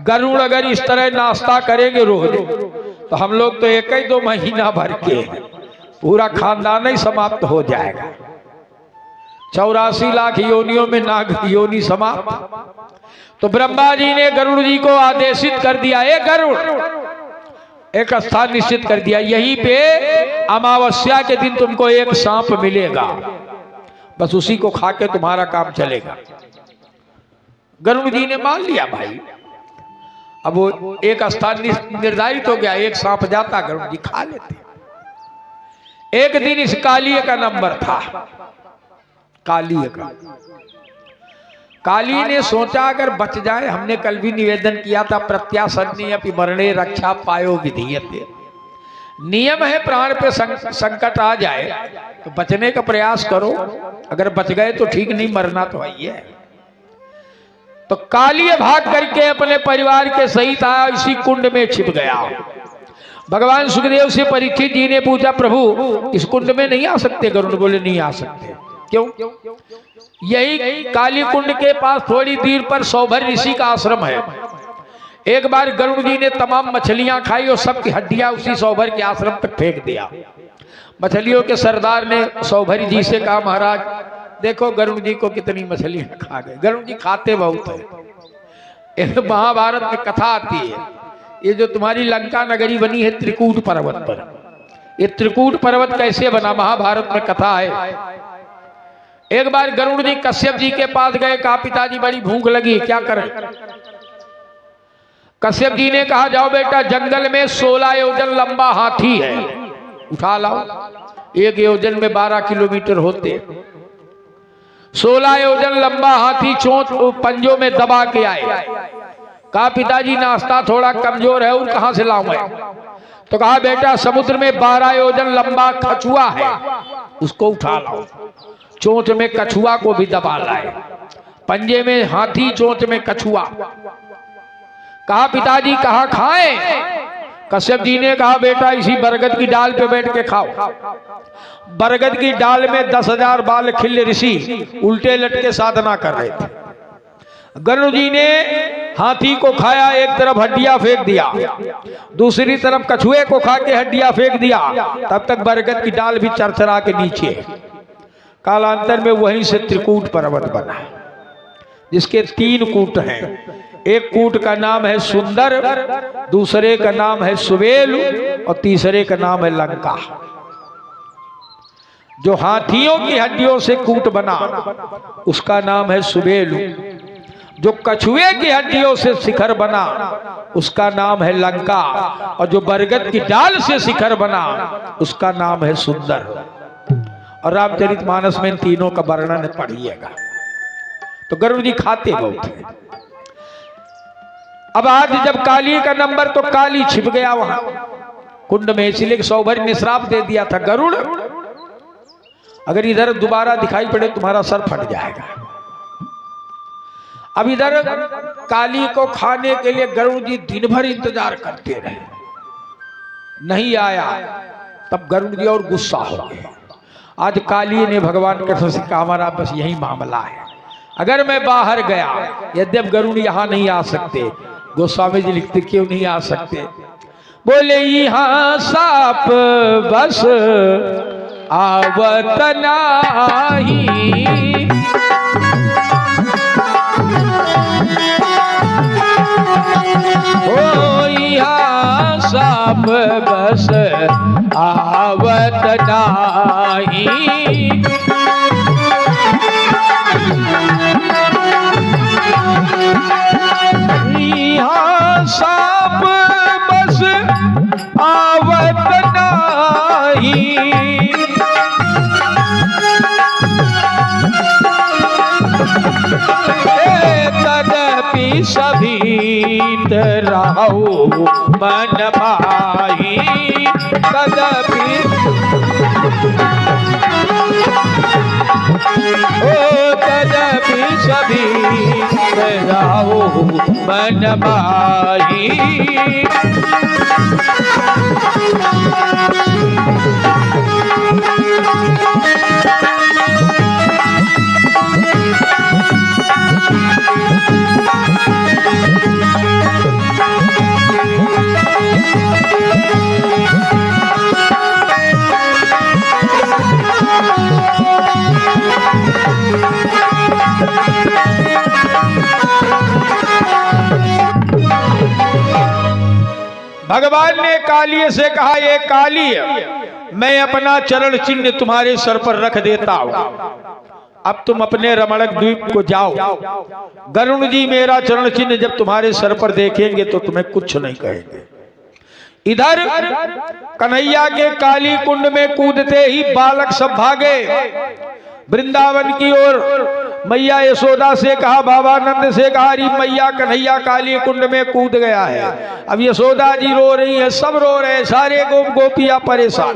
गरुड़ अगर इस तरह नाश्ता करेंगे रोज तो हम लोग तो 1-2 महीना भर के पूरा खानदान ही समाप्त हो जाएगा। 84 लाख योनियों में नाग योनि समाप्त। तो ब्रह्मा जी ने गरुड़ जी को आदेशित कर दिया, गरुड़, एक स्थान निश्चित कर दिया, यहीं पे अमावस्या के दिन तुमको एक सांप मिलेगा, बस उसी को खा के तुम्हारा काम चलेगा। गरुड़ जी ने मान लिया भाई। अब वो एक स्थान निर्धारित हो गया, एक सांप जाता, गरुड़ जी खा लेते। एक दिन इस कालिए का नंबर था, कालिए का। काली ने सोचा अगर बच जाए, हमने कल भी निवेदन किया था, प्रत्यासन्नी अपि मरणे रक्षा पायो विधीयते। नियम है प्राण पे संकट आ जाए तो बचने का प्रयास करो, अगर बच गए तो ठीक, नहीं मरना तो है। तो कालिए भाग करके अपने परिवार के सहित आया, इसी कुंड में छिप गया। भगवान सुखदेव से परीक्षित जी ने पूछा, प्रभु इस कुंड में नहीं आ सकते? गरुड़ बोले नहीं आ सकते। क्यों? यही काली कुंड के पास थोड़ी दूर पर सौभर ऋषि का आश्रम है। एक बार गरुड़ जी ने तमाम मछलियां खाई और सबकी हड्डियां उसी सौभर के आश्रम तक फेंक दिया। मछलियों के सरदार ने सौभरी जी से कहा, महाराज देखो गरुड़ जी को कितनी मछलियां खा गए। गरुड़ जी खाते बहुत है। एक महाभारत में कथा आती है, ये जो तुम्हारी लंका नगरी बनी है त्रिकूट पर्वत पर, ये त्रिकूट पर्वत कैसे बना, महाभारत में कथा है। एक बार गरुड़ जी कश्यप जी के पास गए, कहा पिताजी बड़ी भूख लगी, क्या करें? कश्यप जी ने कहा, जाओ बेटा, जंगल में 16 योजन लंबा हाथी है, उठा लाओ। 1 योजन में 12 किलोमीटर होते। 16 योजन लंबा हाथी चोंच पंजों में दबा के आए। कहा पिताजी नाश्ता थोड़ा कमजोर है और कहां से लाऊं मैं? तो कहा बेटा समुद्र में 12 योजन लंबा कछुआ है, उसको उठा लाओ। चोंच में कछुआ को भी दबा लाए, पंजे में हाथी, चोंच में कछुआ। कहा पिताजी कहाँ खाएं? कश्यप जी ने कहा बेटा इसी बरगद की डाल पे बैठ के खाओ। बरगद की डाल में 10,000 बाल खिल्ले ऋषि उल्टे लटके साधना कर रहे थे। गरुड़ जी ने हाथी को खाया, एक तरफ हड्डियां फेंक दिया, दूसरी तरफ कछुए को खा के हड्डियां फेंक दिया। तब तक बरगद की डाल भी चरचरा के नीचे। कालांतर में वहीं से त्रिकूट पर्वत बना, जिसके 3 कूट हैं। एक कूट का नाम है सुंदर, दूसरे का नाम है सुबेलु और तीसरे का नाम है लंका। जो हाथियों की हड्डियों से कूट बना उसका नाम है सुबेलु, जो कछुए की हड्डियों से शिखर बना उसका नाम है लंका, और जो बरगद की डाल से शिखर बना उसका नाम है सुंदर। और रामचरितमानस में इन तीनों का वर्णन पढ़िएगा। तो गरुड़ जी खाते बहुत हैं। अब आज जब काली का नंबर, तो काली छिप गया वहां कुंड में, इसलिए सौभरी ने श्राप दे दिया था, गरुड़ अगर इधर दोबारा दिखाई पड़े तुम्हारा सर फट जाएगा। अब इधर काली को खाने के लिए गरुड़ जी दिन भर इंतजार करते रहे, नहीं आया। तब गरुड़ जी और गुस्सा हो गए। आज काली ने भगवान कृष्ण से कहा, हमारा बस यही मामला है, अगर मैं बाहर गया, यद्यप गरुड़ यहां नहीं आ सकते, गोस्वामी जी लिखते क्यों नहीं आ सकते? बोले यहाँ साप बस आवत नाही, ओ यहाँ साप बस आवत नाही, यहाँ साप बस आवत नाही, तदपि सभीत राहु मन माही, तदपि तदपि सभीत राहु मन माही। भगवान ने कालिए से कहा, ये कालिए, मैं अपना चरण चिन्ह तुम्हारे सर पर रख देता हूं, अब तुम अपने रमणक द्वीप को जाओ। गरुण जी मेरा चरण चिन्ह जब तुम्हारे सर पर देखेंगे तो तुम्हें कुछ नहीं कहेंगे। इधर कन्हैया के काली कुंड में कूदते ही बालक सब भागे वृंदावन की ओर। मैया यशोदा से कहा, बाबा नंद से कहा, अरे मैया कन्हैया काली कुंड में कूद गया है। अब यशोदा जी रो रही है, सब रो रहे हैं, सारे गोप गोपियां परेशान।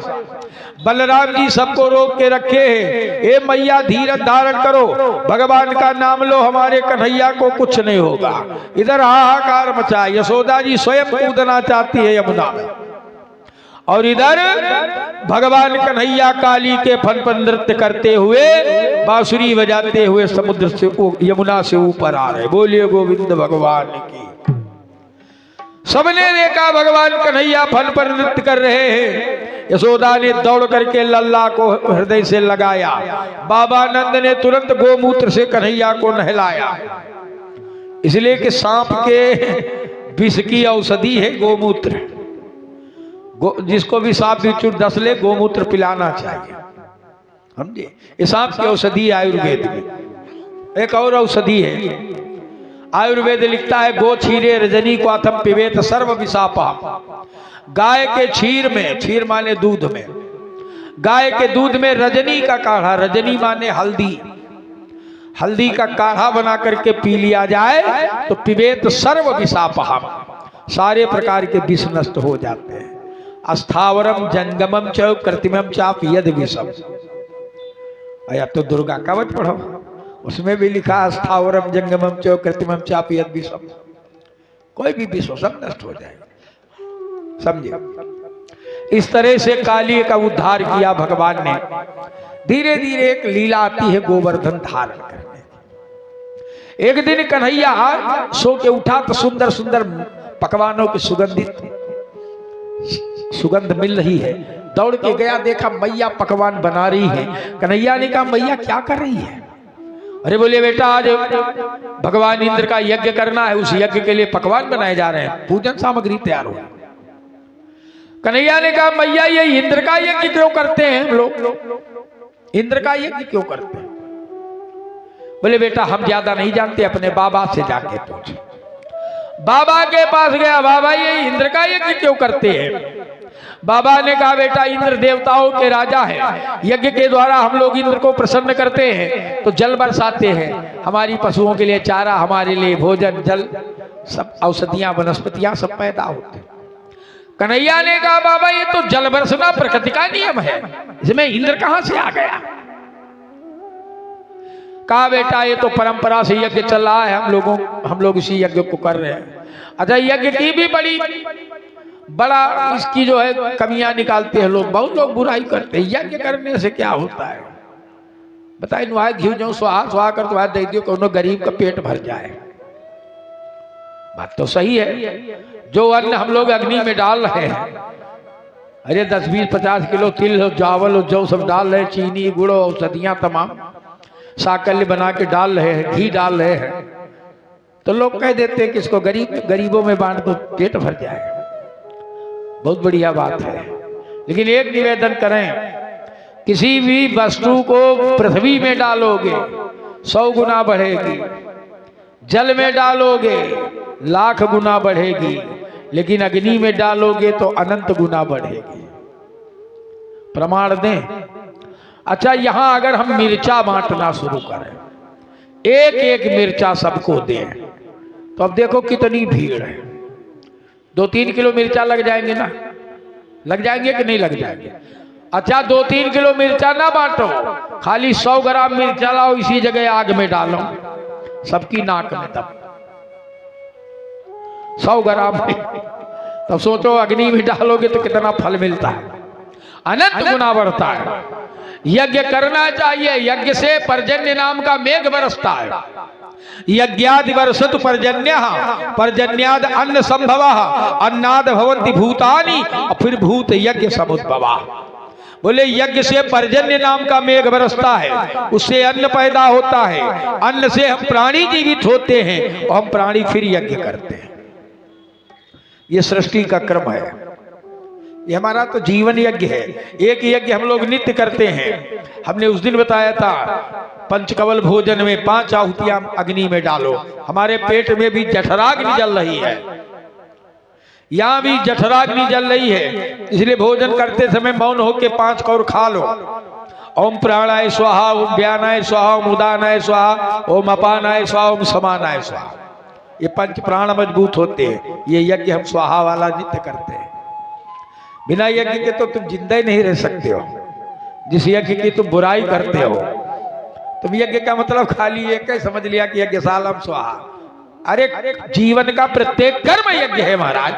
बलराम जी सबको रोक के रखे हैं, ए मैया धीरज धारण करो, भगवान का नाम लो, हमारे कन्हैया को कुछ नहीं होगा। इधर हाहाकार मचा, यशोदा जी स्वयं कूदना चाहती है यमुना में, और इधर भगवान कन्हैया काली के फन पर नृत्य करते हुए, बांसुरी बजाते हुए समुद्र से यमुना से ऊपर आ रहे। बोलिए गोविंद भगवान की। सबने देखा भगवान कन्हैया फन पर नृत्य कर रहे हैं। यशोदा ने दौड़ करके लल्ला को हृदय से लगाया। बाबा नंद ने तुरंत गोमूत्र से कन्हैया को नहलाया, इसलिए कि सांप के विष की औषधि है गोमूत्र। जिसको भी सांप बिच्छू डस ले, गोमूत्र पिलाना चाहिए, समझे। ये सांप की औषधि है आयुर्वेद में। एक और औषधि है, आयुर्वेद लिखता है, गो क्षीरे रजनी क्वाथम पिबेत सर्व विषापहम। गाय के क्षीर में, क्षीर माने दूध में, गाय के दूध में रजनी का काढ़ा, रजनी माने हल्दी, हल्दी का काढ़ा बना करके पी लिया जाए तो पिबेत सर्व विषापहम, सारे प्रकार के विष नष्ट हो जाते हैं। अस्थावरम जंगमम च कृत्रिमम चाप यद विषम। या तो दुर्गा कवच पढ़ो, उसमें भी लिखा अस्थावरम जंगमम च कृत्रिमम चाप यद विषम। कोई भी विष सब नष्ट हो जाएगा, समझे। इस तरह से काली का उद्धार किया भगवान ने। धीरे धीरे एक लीला आती है गोवर्धन धारण करने। एक दिन कन्हैया सो के उठा तो सुंदर सुंदर पकवानों की सुगंध मिल रही है। दौड़ के गया, देखा मैया पकवान बना रही है। कन्हैया ने कहा, मैया क्या कर रही है? अरे बोले, बेटा आज भगवान इंद्र का यज्ञ करना है, उस यज्ञ के लिए पकवान बनाए जा रहे हैं, पूजन सामग्री तैयार हो। कन्हैया ने कहा, मैया ये इंद्र का यज्ञ क्यों करते हैं हम लोग? इंद्र का यज्ञ क्यों करते हैं? बोले, बेटा हम ज्यादा नहीं जानते, अपने बाबा से जाके पूछ। बाबा के पास गया, बाबा ये इंद्र का यज्ञ क्यों करते हैं? बाबा ने कहा, बेटा इंद्र देवताओं के राजा है, यज्ञ के द्वारा हम लोग इंद्र को प्रसन्न करते हैं तो जल बरसाते हैं, हमारी पशुओं के लिए चारा, हमारे लिए भोजन, जल, सब औषधियां वनस्पतियां सब पैदा होते। कन्हैया ने कहा, बाबा ये तो जल बरसना प्रकृति का नियम है, इसमें इंद्र कहां से आ गया? कहा, बेटा ये तो परंपरा से यज्ञ चल रहा है, हम लोग इसी यज्ञ को कर रहे हैं। अच्छा, यज्ञ की भी बड़ा इसकी जो है कमियां निकालते हैं लोग, बहुत लोग बुराई करते हैं। यज्ञ करने से क्या होता है बताइए? नुआ घी जो सुहा कर तुम्हारा दे दियो, कोनो गरीब का पेट भर जाए, बात तो सही है। जो अन्न हम लोग अग्नि में डाल रहे हैं, अरे 10, 20, 50 किलो तिल हो, चावल हो, जौ सब डाल रहे हैं, चीनी, गुड़, औषधियां तमाम साकल्य बना के डाल रहे हैं, घी डाल रहे हैं, तो लोग कह देते हैं कि इसको गरीबों में बांट दो, पेट भर जाएगा। बहुत बढ़िया बात है, लेकिन एक निवेदन करें, किसी भी वस्तु को पृथ्वी में डालोगे 100 गुना बढ़ेगी, जल में डालोगे 1,00,000 गुना बढ़ेगी, लेकिन अग्नि में डालोगे तो अनंत गुना बढ़ेगी। प्रमाण दें? अच्छा, यहां अगर हम मिर्चा बांटना शुरू करें, एक एक मिर्चा सबको दें, तो अब देखो कितनी भीड़ है। 2-3 किलो मिर्चा लग जाएंगे ना? लग जाएंगे कि नहीं लग जाएंगे? अच्छा, 2-3 किलो मिर्चा ना बांटो, खाली 100 ग्राम मिर्चा लाओ, इसी जगह आग में डालो, सबकी नाक में तब 100 ग्राम में, तब सोचो अग्नि में डालोगे तो कितना फल मिलता है, अनंत गुना बढ़ता है। यज्ञ करना चाहिए, यज्ञ से पर्जन्य नाम का मेघ बरसता है। यज्ञादि वर्षतु पर्जन्यः, पर्जन्याद अन्न संभवः, अन्नाद भवन्ति भूतानि, और फिर भूत यज्ञ समुद्भवा। बोले यज्ञ से पर्जन्य नाम का मेघ बरसता है, उससे अन्न पैदा होता है, अन्न से हम प्राणी जीवित होते हैं और हम प्राणी फिर यज्ञ करते हैं। ये सृष्टि का क्रम है, ये हमारा तो जीवन यज्ञ है। एक यज्ञ हम लोग नित्य करते हैं। हमने उस दिन बताया था पंचकवल भोजन में 5 आहुतियां अग्नि में डालो। हमारे पेट में भी जठराग्नि जल रही है, यहाँ भी जठराग्नि जल रही है, इसलिए भोजन करते समय मौन होकर 5 कौर खा लो। ओम प्राणाय स्वाहा, ओम व्यानाय स्वाहा, ओम उदानाय स्वाहा, ओम अपानाय स्वाहा, ओम समानाय स्वाहा। ये 5 प्राण मजबूत होते हैं। ये यज्ञ हम स्वाहा वाला नित्य करते हैं। बिना यज्ञ के तो तुम जिंदा ही नहीं रह सकते हो। जिस यज्ञ की तुम बुराई करते हो, तुम यज्ञ का मतलब खाली एक ही समझ लिया कि यज्ञशालम स्वाहा। अरे जीवन का प्रत्येक कर्म यज्ञ है महाराज,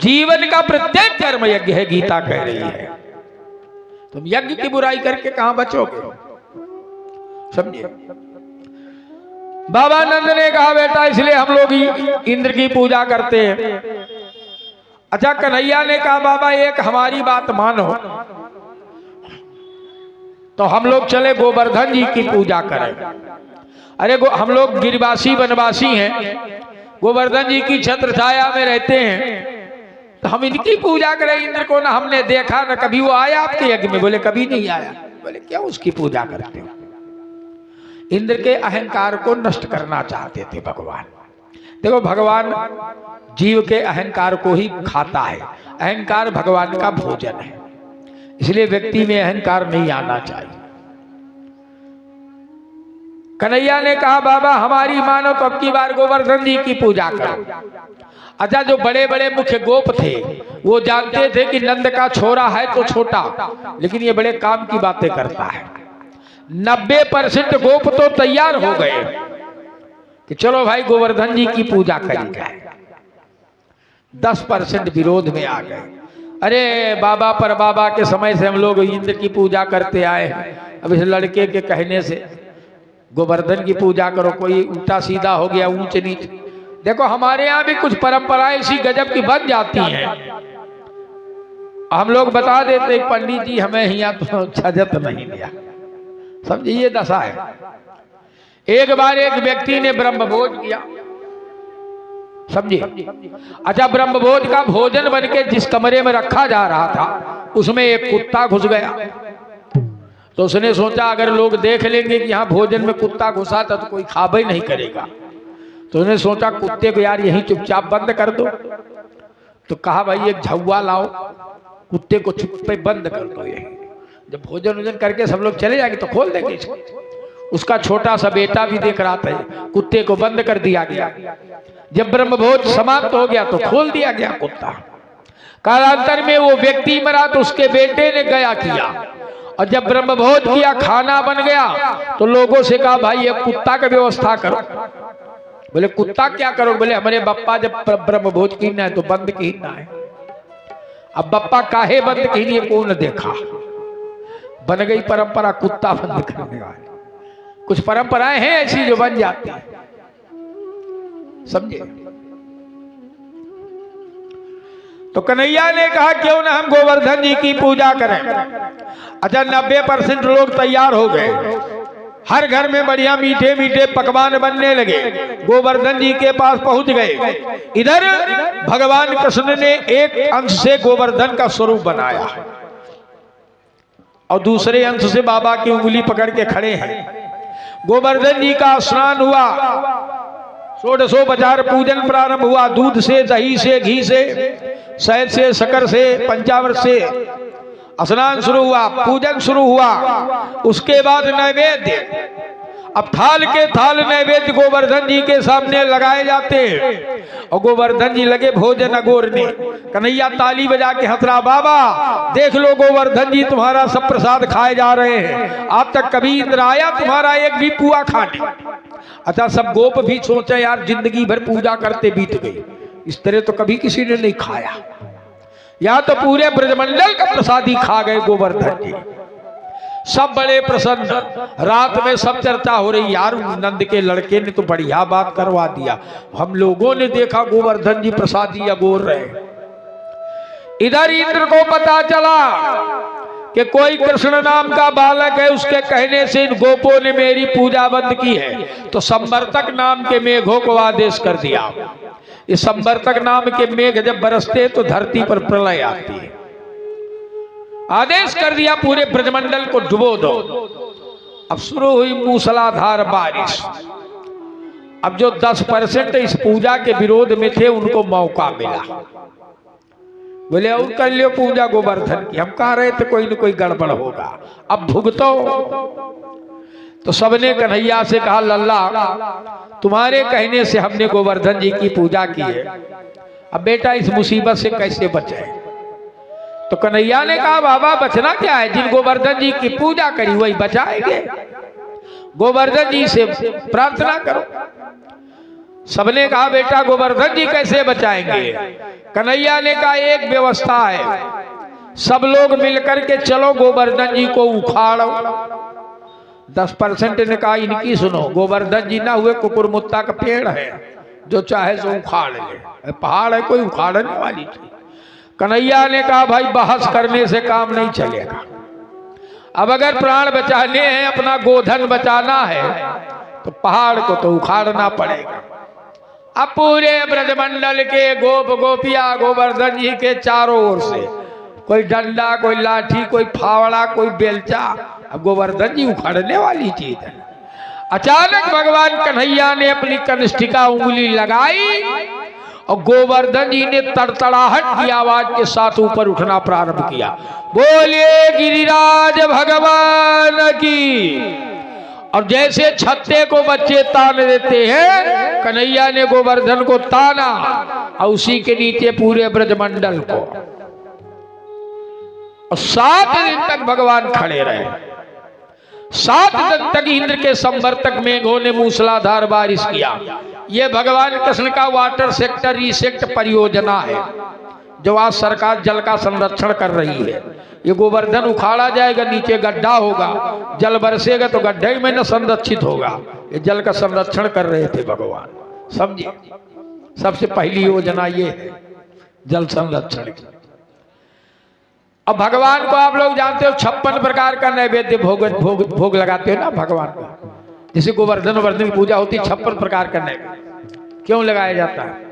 जीवन का प्रत्येक कर्म यज्ञ है, गीता कह रही है। तुम यज्ञ की बुराई करके कहां बचोगे, समझिए। बाबा नंद ने कहा बेटा इसलिए हम लोग इंद्र की पूजा करते हैं। अच्छा, कन्हैया ने कहा बाबा एक हमारी बात मानो, तो हम लोग चले गोवर्धन जी की पूजा करें। अरे हम लोग गिरिवासी वनवासी हैं, गोवर्धन जी की छत्र छाया में रहते हैं, तो हम इनकी पूजा करें। इंद्र को ना हमने देखा ना कभी वो आया आपके यज्ञ में। बोले कभी नहीं आया। बोले क्यों उसकी पूजा करते हो? इंद्र के अहंकार को नष्ट करना चाहते थे भगवान। देखो भगवान जीव के अहंकार को ही खाता है। अहंकार भगवान का भोजन है, इसलिए व्यक्ति में अहंकार नहीं आना चाहिए। कन्हैया ने कहा बाबा हमारी मानो तो अब की बार गोवर्धन जी की पूजा करो। अच्छा, जो बड़े बड़े मुख्य गोप थे वो जानते थे कि नंद का छोरा है तो छोटा, लेकिन ये बड़े काम की बातें करता है। 90% गोप तो तैयार हो गए कि चलो भाई गोवर्धन जी की पूजा करी जाए। 10% विरोध में आ गए। अरे बाबा पर बाबा के समय से हम लोग इंद्र की पूजा करते आए हैं, अब इस लड़के के कहने से गोवर्धन की पूजा करो, कोई उल्टा सीधा हो गया, ऊंच नीच। देखो हमारे यहाँ भी कुछ परंपराएं इसी गजब की बन जाती हैं। हम लोग बता देते पंडित जी हमें यहाँ तो छजत नहीं दिया, समझिए ये दशा है। एक बार एक व्यक्ति ने ब्रह्मभोज किया, समझिए। अच्छा, ब्रह्मभोज का भोजन बनके जिस कमरे में रखा जा रहा था उसमें एक कुत्ता घुस गया। तो उसने सोचा अगर लोग देख लेंगे कि यहाँ भोजन में कुत्ता घुसा था तो कोई खाबा ही नहीं करेगा। तो उसने सोचा कुत्ते को यार यहीं चुपचाप बंद कर दो। तो कहा भाई एक झौवा लाओ, कुत्ते को चुप पे बंद कर दो। ये जब भोजन वोजन करके सब लोग चले जाएंगे तो खोल देंगे इसको। उसका छोटा सा बेटा भी देख रहा था, कुत्ते को बंद कर दिया गया। जब ब्रह्मभोज समाप्त हो गया तो खोल दिया गया कुत्ता। कालांतर में वो व्यक्ति मरा तो उसके बेटे ने गया किया, और जब ब्रह्मभोज किया खाना बन गया तो लोगों से कहा भाई ये कुत्ता का व्यवस्था करो। बोले कुत्ता क्या करो? बोले हमारे बप्पा जब ब्रह्मभोज कीना है तो बंद कीना है। अब बप्पा काहे बंद कीनी है कौन देखा, बन गई परंपरा कुत्ता बंद करने वाली। कुछ परंपराएं हैं ऐसी जो बन जाती है, समझे। तो कन्हैया ने कहा क्यों ना हम गोवर्धन जी की पूजा करें। अच्छा, 90% लोग तैयार हो गए। हर घर में बढ़िया मीठे मीठे पकवान बनने लगे। गोवर्धन जी के पास पहुंच गए। इधर भगवान कृष्ण ने एक अंश से गोवर्धन का स्वरूप बनाया और दूसरे अंश से बाबा की उंगली पकड़ के खड़े हैं। गोवर्धन जी का स्नान हुआ, 1650 पूजन प्रारंभ हुआ। दूध से, दही से, घी से, शहद से, शक्कर से, पंचामृत से स्नान शुरू हुआ, पूजन शुरू हुआ। उसके बाद नैवेद्य, अब थाल के थाल नैवेद्य गोवर्धन जी के सामने लगाए जाते हैं और गोवर्धन जी लगे भोजन अगोरने। कन्हैया ताली बजा के हंस रहा, बाबा देख लो गोवर्धन जी तुम्हारा सब प्रसाद खाए जा रहे हैं, आज तक कभी इंद्र आया तुम्हारा एक भी पुआ खाने। अच्छा, सब गोप भी सोचे यार जिंदगी भर पूजा करते बीत गई, इस तरह तो कभी किसी ने नहीं खाया। यहाँ तो पूरे ब्रजमंडल का प्रसादी खा गए गोवर्धन जी। सब बड़े प्रसन्न। रात में सब चर्चा हो रही, यार नंद के लड़के ने तो बढ़िया बात करवा दिया, हम लोगों ने देखा गोवर्धन जी प्रसादी अगोर रहे। इधर इंद्र को पता चला कि कोई कृष्ण नाम का बालक है, उसके कहने से इन गोपों ने मेरी पूजा बंद की है। तो संवर्तक नाम के मेघों को आदेश कर दिया। इस संवर्तक नाम के मेघ जब बरसते तो धरती पर प्रलय आती है। आदेश कर दिया पूरे ब्रजमंडल को डुबो दो। अब शुरू हुई मूसलाधार बारिश। अब जो 10% इस पूजा के विरोध में थे उनको मौका मिला। बोले और कर लियो पूजा गोवर्धन की, हम कह रहे थे कोई न कोई गड़बड़ होगा, अब भुगतो। तो सबने कन्हैया से कहा लल्ला तुम्हारे कहने से हमने गोवर्धन जी की पूजा की है, अब बेटा इस मुसीबत से कैसे बचे। तो कन्हैया ने कहा बाबा बचना क्या है, जिन गोवर्धन जी की पूजा करी वही बचाएंगे, गोवर्धन जी से प्रार्थना करो। सबने कहा बेटा गोवर्धन जी कैसे बचाएंगे। कन्हैया ने कहा एक व्यवस्था है, सब लोग मिलकर के चलो गोवर्धन जी को उखाड़ो। 10% ने कहा इनकी सुनो, गोवर्धन जी ना हुए कुकुरमुत्ता का पेड़ है, जो चाहे सो उखाड़ ले, पहाड़ है कोई उखाड़ने वाली थी। कन्हैया ने कहा भाई बहस करने से काम नहीं चलेगा, अब अगर प्राण बचाने हैं, अपना गोधन बचाना है तो पहाड़ को तो उखाड़ना पड़ेगा। अब पूरे ब्रजमंडल के गोप गोपिया गोवर्धन जी के चारों ओर से, कोई डंडा कोई लाठी कोई फावड़ा कोई बेलचा, अब गोवर्धन जी उखाड़ने वाली चीज है। अचानक भगवान कन्हैया ने अपनी कनिष्ठिका उंगली लगाई और गोवर्धन जी ने तड़तड़ाहट की आवाज के साथ ऊपर उठना प्रारंभ किया। बोलिए गिरिराज भगवान की। और जैसे छत्ते को बच्चे तान देते हैं, कन्हैया ने गोवर्धन को ताना और उसी के नीचे पूरे ब्रजमंडल को। और 7 दिन तक भगवान खड़े रहे। 7 दिन तक इंद्र के संवर्तक मेघों ने मूसलाधार बारिश किया। यह भगवान कृष्ण का वाटर सेक्टर रीसेक्ट परियोजना है, जो आज सरकार जल का संरक्षण कर रही है। ये गोवर्धन उखाड़ा जाएगा, नीचे गड्ढा होगा, जल बरसेगा तो गड्ढे में न संरक्षित होगा। ये जल का संरक्षण कर रहे थे भगवान, समझिए। सबसे पहली योजना ये है जल संरक्षण की। अब भगवान को आप लोग जानते हो 56 प्रकार का नैवेद्य भोग लगाते हो ना भगवान को। जैसे गोवर्धन वर्धन की पूजा होती है, 56 प्रकार का नैवेद्य क्यों लगाया जाता है।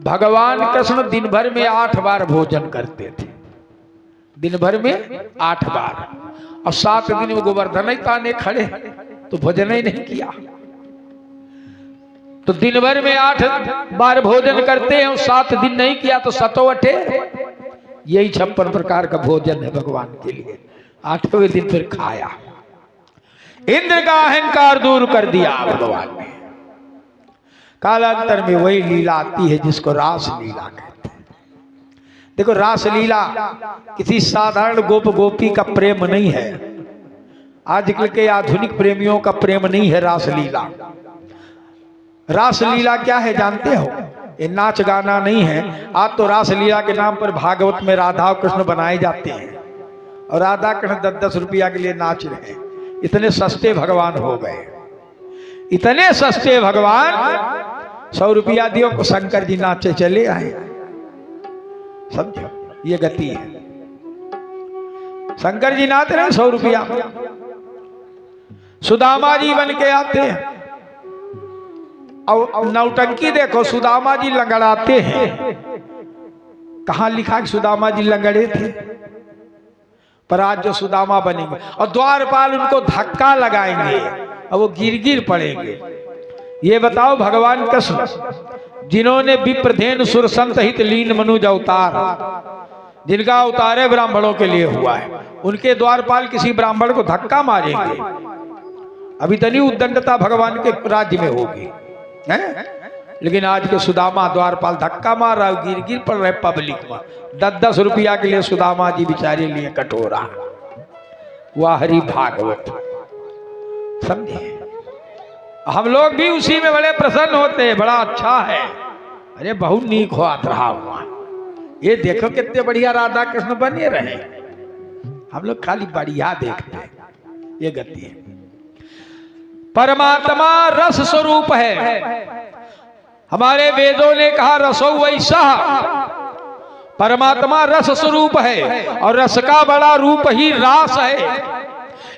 भगवान कृष्ण दिन भर में 8 बार भोजन करते थे, दिन भर में 8 बार, और 7 दिन में गोवर्धन ही ताने खड़े तो भोजन ही नहीं किया। तो दिन भर में 8 बार भोजन करते हैं और 7 दिन नहीं किया तो 7 अठे, यही 56 प्रकार का भोजन है भगवान के लिए। 8वें दिन फिर खाया, इंद्र का अहंकार दूर कर दिया भगवान ने। कालांतर में वही लीला आती है जिसको रास लीला कहते हैं। देखो रास लीला किसी साधारण गोप गोपी का प्रेम नहीं है, आजकल के आधुनिक प्रेमियों का प्रेम नहीं है रास लीला। रास लीला क्या है जानते हो, ये नाच गाना नहीं है। आज तो रास लीला के नाम पर भागवत में राधा और कृष्ण बनाए जाते हैं और राधा कृष्ण 10-10 रुपया के लिए नाच रहे हैं। इतने सस्ते भगवान हो गए, इतने सस्ते भगवान। 100 रुपया दियो को शंकर जी नाचे चले आए, समझो ये गति है। शंकर जी नाच रहे 100 रुपया, सुदामा जी बन के आते हैं। और नौटंकी देखो, सुदामा जी लंगड़ाते हैं। कहां लिखा कि सुदामा जी लंगड़े थे, पर आज जो सुदामा बनेंगे और द्वारपाल उनको धक्का लगाएंगे और वो गिर गिर पड़ेंगे। ये बताओ भगवान कृष्ण जिन्होंने विप्रधेन सुरसंत हित लीन मनुज अवतार, जिनका अवतार है ब्राह्मणों के लिए हुआ है, उनके द्वारपाल किसी ब्राह्मण को धक्का मारेंगे? अभी तनी उद्दंडता भगवान के राज्य में होगी है? लेकिन आज के सुदामा द्वारपाल धक्का मार रहा है, गिर गिर पड़ रहे पब्लिक में। 10-10 रुपया के लिए सुदामा जी बेचारे लिए कटोरा। वाह हरि भागवत, समझे। हम लोग भी उसी में बड़े प्रसन्न होते हैं, बड़ा अच्छा है, अरे बहुत नीक हो रहा हुआ। ये देखो कितने बढ़िया राधा कृष्ण बने रहे। हम लोग खाली बढ़िया देखते हैं, ये गति है। परमात्मा रस स्वरूप है। हमारे वेदों ने कहा रसो वैसा, परमात्मा रस स्वरूप है और रस का बड़ा रूप ही रास है।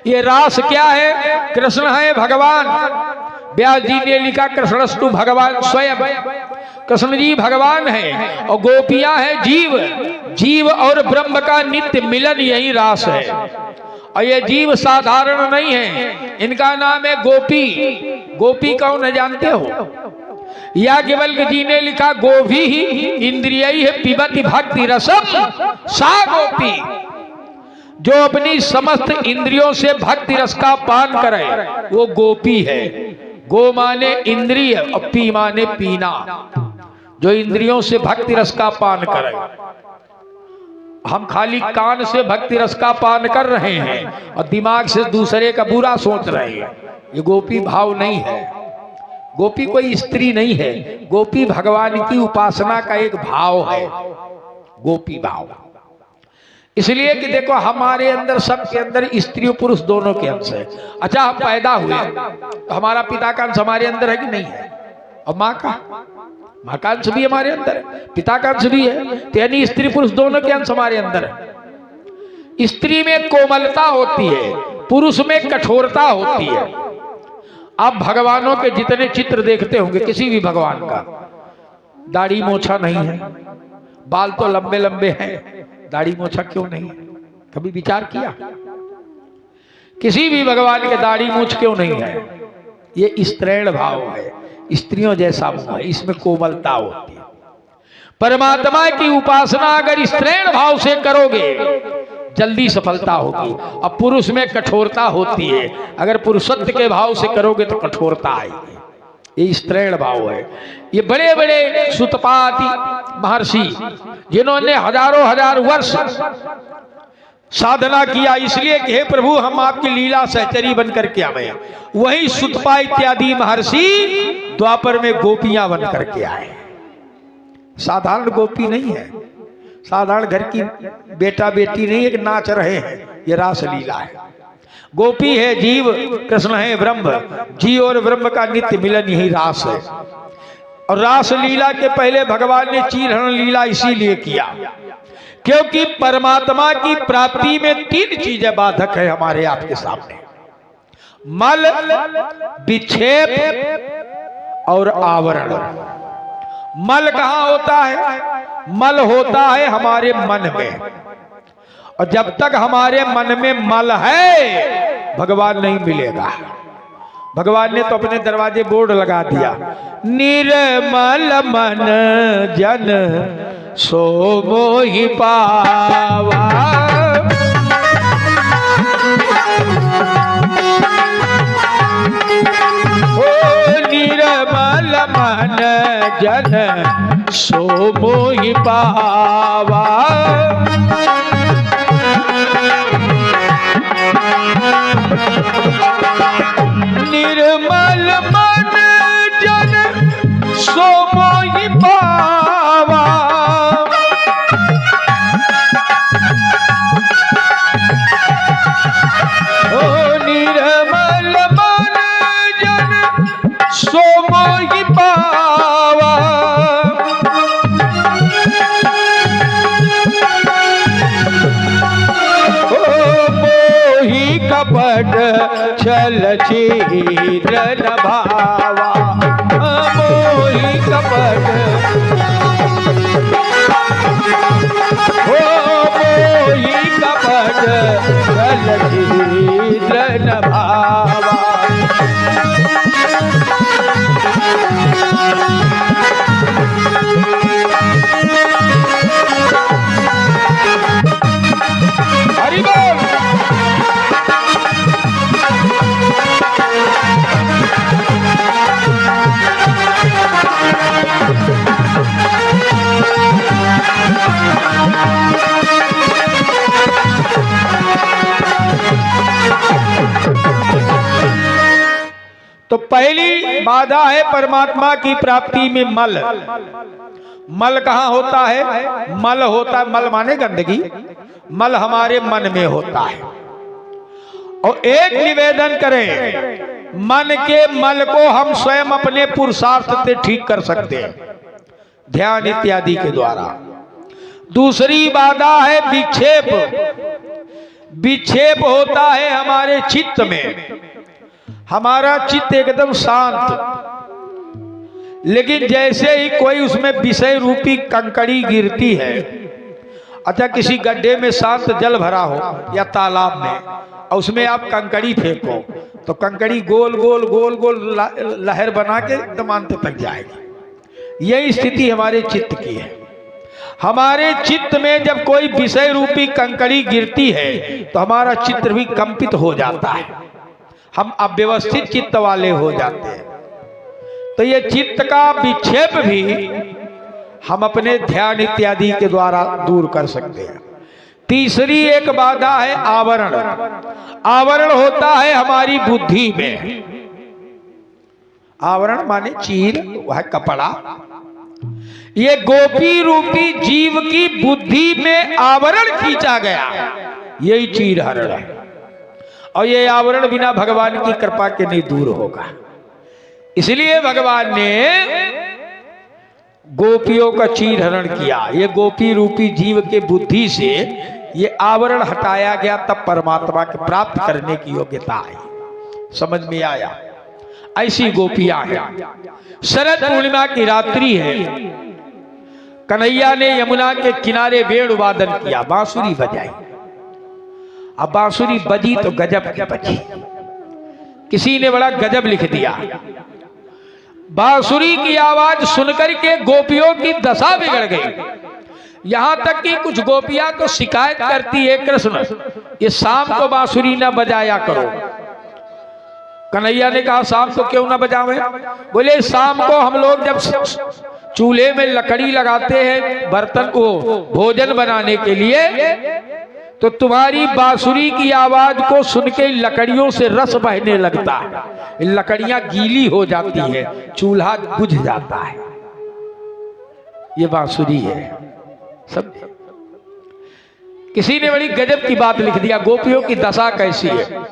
ये रास क्या है? कृष्ण है भगवान। व्यास जी ने लिखा कृष्णस्तु भगवान स्वयं, कृष्ण जी भगवान है और गोपियां हैं जीव। जीव और ब्रह्म का नित्य मिलन यही रास है। और ये जीव साधारण नहीं है, इनका नाम है गोपी। गोपी कौन है जानते हो? याज्ञवल्क्य जी ने लिखा गोभी ही इंद्रियई है पिबति भक्ति रसम सा गोपी। जो अपनी समस्त इंद्रियों से भक्ति रस का पान करे वो गोपी है। गो माने इंद्रिय और पी माने पीना। जो इंद्रियों से भक्ति रस का पान करे। हम खाली कान से भक्ति रस का पान कर रहे हैं और दिमाग से दूसरे का बुरा सोच रहे हैं, ये गोपी भाव नहीं है। गोपी कोई स्त्री नहीं है, गोपी भगवान की उपासना का एक भाव है, गोपी भाव। इसलिए कि देखो हमारे अंदर, सबके अंदर स्त्री पुरुष दोनों के अंश है। अच्छा, हम पैदा हुए तो हमारा पिता का अंश हमारे अंदर है कि नहीं है? और माँ का अंश भी हमारे अंदर है, पिता का अंश भी है। तो यानी स्त्री पुरुष दोनों के अंश हमारे अंदर है। स्त्री में कोमलता होती है, पुरुष में कठोरता होती है। आप भगवानों के जितने चित्र देखते होंगे, किसी भी भगवान का दाढ़ी मोछा नहीं है, बाल तो लंबे लंबे हैं, दाढ़ी मोछा क्यों नहीं है? कभी विचार किया? किसी भी भगवान के दाढ़ी मूछ क्यों नहीं है? ये स्त्रैण भाव है, स्त्रियों जैसा मुंह है, इसमें कोमलता होती है। परमात्मा की उपासना अगर स्त्रैण भाव से करोगे जल्दी सफलता होगी। अब पुरुष में कठोरता होती है, अगर पुरुषत्व के भाव से करोगे तो कठोरता आएगी। ये स्त्रैण भाव है। ये बड़े बड़े सुतपाति महर्षि जिन्होंने हजारों हजार वर्ष साधना किया, इसलिए कि हे प्रभु हम आपकी लीला सहचरी बन करके आए। वही सुतपा इत्यादि महर्षि द्वापर में गोपियां बन करके आए। साधारण गोपी नहीं है, साधारण घर की बेटा बेटी नहीं है कि नाच रहे हैं, ये रास लीला है। गोपी है जीव, कृष्ण है ब्रह्म। जीव और ब्रह्म का नित्य मिलन यही रास है। और रास लीला के पहले भगवान ने चीरहरण लीला इसीलिए किया क्योंकि परमात्मा की प्राप्ति में तीन चीजें बाधक है हमारे आपके सामने: मल, विक्षेप और आवरण। मल कहाँ होता है? मल होता है हमारे मन में, और जब तक हमारे मन में मल है भगवान नहीं मिलेगा। भगवान ने तो अपने दरवाजे बोर्ड लगा दिया, निर्मल मन जन सो मोहि पावा। ओ निर्मल मन जन सो मोहि पावा। निर्मल मन जन सो मोहि पावा। ओ निर्मल मन जन सो मोहि पावा। ओ मोहि कपट छल छिद्र न भावा। मोहि कपट, ओ मोहि कपट छल छिद्र न भावा। हरि बोल। तो पहली बाधा है परमात्मा की प्राप्ति में मल। मल कहाँ होता है? मल होता है, मल माने गंदगी, मल हमारे मन में होता है। और एक निवेदन करें, मन के मल को हम स्वयं अपने पुरुषार्थ से ठीक कर सकते हैं, ध्यान इत्यादि के द्वारा। दूसरी बाधा है विक्षेप। विक्षेप होता है हमारे चित्त में। हमारा चित्त एकदम शांत, लेकिन जैसे ही कोई उसमें विषय रूपी कंकड़ी गिरती है, अच्छा किसी गड्ढे में शांत जल भरा हो या तालाब में, और उसमें आप कंकड़ी फेंको तो कंकड़ी गोल गोल गोल गोल लहर बना के एकदम अंत तक जाएगी। यही स्थिति हमारे चित्त की है। हमारे चित्त में जब कोई विषय रूपी कंकड़ी गिरती है तो हमारा चित्त भी कंपित हो जाता है, हम अव्यवस्थित चित्त वाले हो जाते हैं। तो ये चित्त का विक्षेप भी हम अपने ध्यान इत्यादि के द्वारा दूर कर सकते हैं। तीसरी एक बाधा है आवरण। आवरण होता है हमारी बुद्धि में। आवरण माने चीर, वह कपड़ा। ये गोपी रूपी जीव की बुद्धि में आवरण खींचा गया, यही चीर हरण है। और ये आवरण बिना भगवान की कृपा के नहीं दूर होगा। इसलिए भगवान ने गोपियों का चीर हरण किया। ये गोपी रूपी जीव के बुद्धि से ये आवरण हटाया गया, तब परमात्मा के प्राप्त करने की योग्यता आई। समझ में आया? ऐसी गोपियां हैं। शरद पूर्णिमा की रात्रि है, कन्हैया ने यमुना के किनारे वेणु वादन किया, बांसुरी बजाई। अब बांसुरी बजी तो गजब की बजी। किसी ने बड़ा गजब लिख दिया। बांसुरी की आवाज सुनकर के गोपियों की दशा बिगड़ गई। यहां तक कि कुछ गोपियां तो शिकायत करती है, कृष्ण ये शाम को बांसुरी न बजाया करो। कन्हैया ने कहा शाम को क्यों ना बजावे? बोले शाम को हम लोग जब चूल्हे में लकड़ी लगाते हैं बर्तन को भोजन बनाने के लिए, तो तुम्हारी बांसुरी की आवाज को सुन के लकड़ियों से रस बहने लगता है, लकड़ियां गीली हो जाती है, चूल्हा बुझ जाता है। ये बांसुरी है सब। किसी ने बड़ी गजब की बात लिख दिया, गोपियों की दशा कैसी है।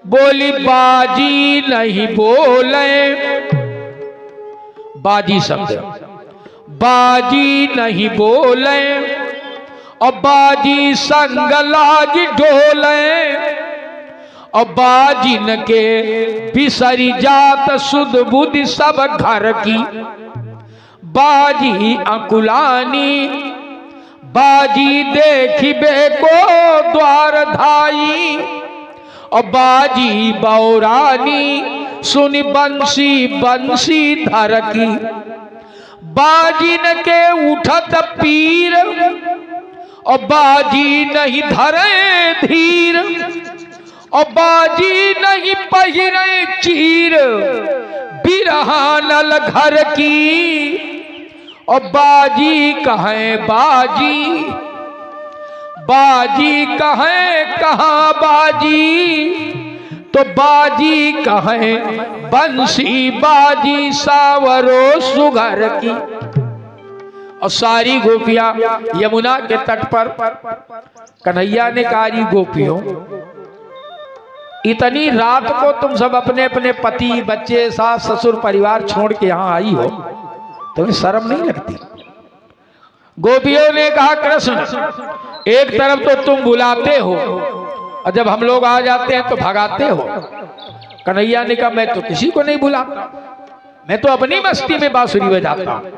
बोली बाजी नहीं बोले, बाजी शब्द, बाजी नहीं बोले और बाजी संग लाग डोले, और बाजिन के बिसरी जात सुध बुद्धि सब घर की, बाजी अंकुलानी बाजी देखी बेको द्वार धाई, और बाजी बौरानी सुनी बंसी बंसी धर की, बाजिन के उठत पीर और बाजी नहीं धरे धीर, और बाजी नहीं पहिरे चीर बिरहानल घर की, और बाजी कहे बाजी, बाजी कहे कहाँ बाजी, तो बाजी कहे बंसी बाजी सावरो सुघर की। और सारी गोपियां यमुना के तट पर, कन्हैया ने कहा गोपियों इतनी रात को तुम सब अपने अपने पति बच्चे सास ससुर परिवार छोड़ के यहां आई हो, तुम्हें शर्म नहीं लगती? गोपियों ने कहा कृष्ण एक तरफ तो तुम बुलाते हो और जब हम लोग आ जाते हैं तो भगाते हो। कन्हैया ने कहा मैं तो किसी को नहीं बुलाता, मैं तो अपनी मस्ती में बांसुरी बजाता हूं।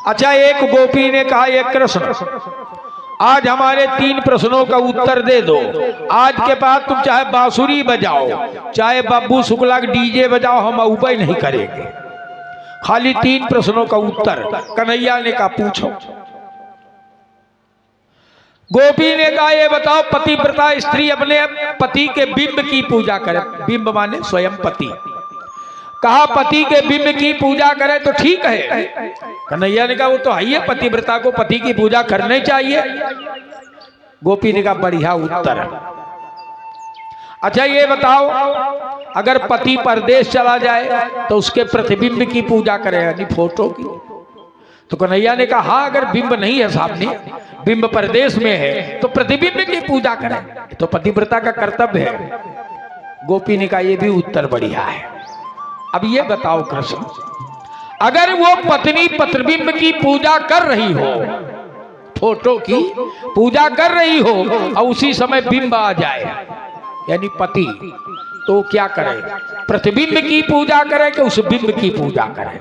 अच्छा एक गोपी ने कहा ये कृष्ण आज हमारे 3 प्रश्नों का उत्तर दे दो। आज के बाद तुम चाहे बांसुरी बजाओ चाहे बब्बू शुक्ला डीजे बजाओ, हम उपाय नहीं करेंगे, खाली 3 प्रश्नों का उत्तर। कन्हैया ने कहा पूछो। गोपी ने कहा ये बताओ पतिव्रता स्त्री अपने पति के बिंब की पूजा करे, बिंब माने स्वयं पति, कहा पति के बिंब की पूजा करे तो ठीक है। कन्हैया ने कहा वो तो है ही, पतिव्रता को पति की पूजा करनी चाहिए। गोपी ने कहा बढ़िया उत्तर। अच्छा ये बताओ अगर पति परदेश चला जाए तो उसके प्रतिबिंब की पूजा करे यानी फोटो की? तो कन्हैया ने कहा हाँ अगर बिंब नहीं है सामने, बिंब परदेश में है तो प्रतिबिंब की पूजा करें, तो पतिव्रता का कर्तव्य है। गोपी ने कहा ये भी उत्तर बढ़िया है। अब ये बताओ कृष्ण अगर वो पत्नी प्रतिबिंब की पूजा कर रही हो फोटो की पूजा कर रही हो और उसी समय बिंब आ जाए यानी पति, तो क्या करे? प्रतिबिंब की पूजा करे कि उस बिंब की पूजा करे?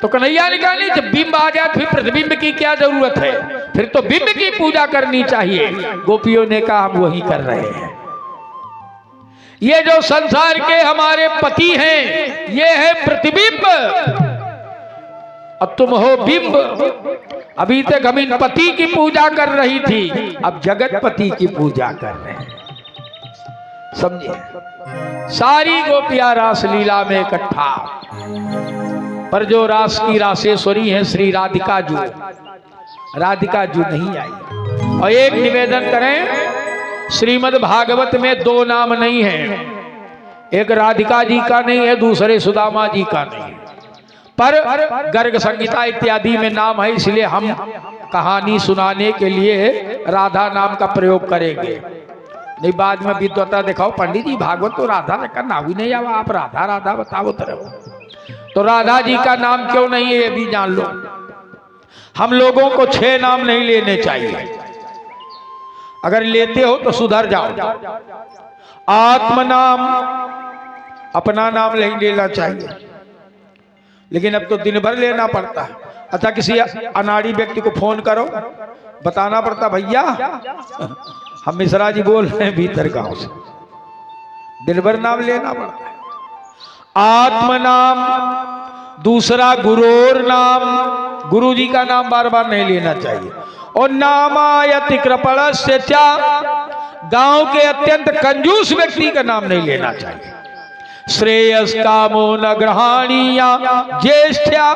तो कन्हैया ने कहा नहीं, जब बिंब आ जाए फिर प्रतिबिंब की क्या जरूरत है, फिर तो बिंब की पूजा करनी चाहिए। गोपियों ने कहा हम वही कर रहे हैं। ये जो संसार के हमारे पति हैं ये है प्रतिबिंब और तुम हो बिंब। अभी तक हम इन पति की पूजा कर रही थी, अब जगत पति की पूजा कर रहे हैं। समझे? सारी गोपियां रास लीला में इकट्ठा, पर जो रास की रासेश्वरी हैं श्री राधिका जू, राधिका जू नहीं आई। और एक निवेदन करें, श्रीमद् भागवत में दो नाम नहीं है, एक राधिका जी का नहीं है, दूसरे सुदामा जी का नहीं है, पर गर्ग संहिता इत्यादि में नाम है, इसलिए हम कहानी सुनाने के लिए राधा नाम का प्रयोग करेंगे। नहीं बाद में विद्वता दिखाओ, पंडित जी भागवत तो राधा का नाम ही नहीं आवा, आप राधा राधा बताओ तरह। तो राधा जी का नाम क्यों नहीं है ये भी जान लो। हम लोगों को 6 नाम नहीं लेने चाहिए, अगर लेते हो तो सुधर जाओ। आत्म नाम, अपना नाम नहीं लेना चाहिए, लेकिन अब तो दिन भर लेना पड़ता है। अच्छा किसी अनाड़ी व्यक्ति को फोन करो, बताना पड़ता भैया हम मिश्रा जी बोल रहे हैं भीतर गांव से, दिन भर नाम लेना पड़ता है। आत्म नाम, दूसरा गुरोर नाम, गुरु जी का नाम बार बार नहीं लेना चाहिए। और नामायति कृपणस्य च, गांव के अत्यंत कंजूस व्यक्ति का नाम नहीं लेना चाहिए। श्रेयस कामो न ग्रहाणीया ज्येष्ठ्या,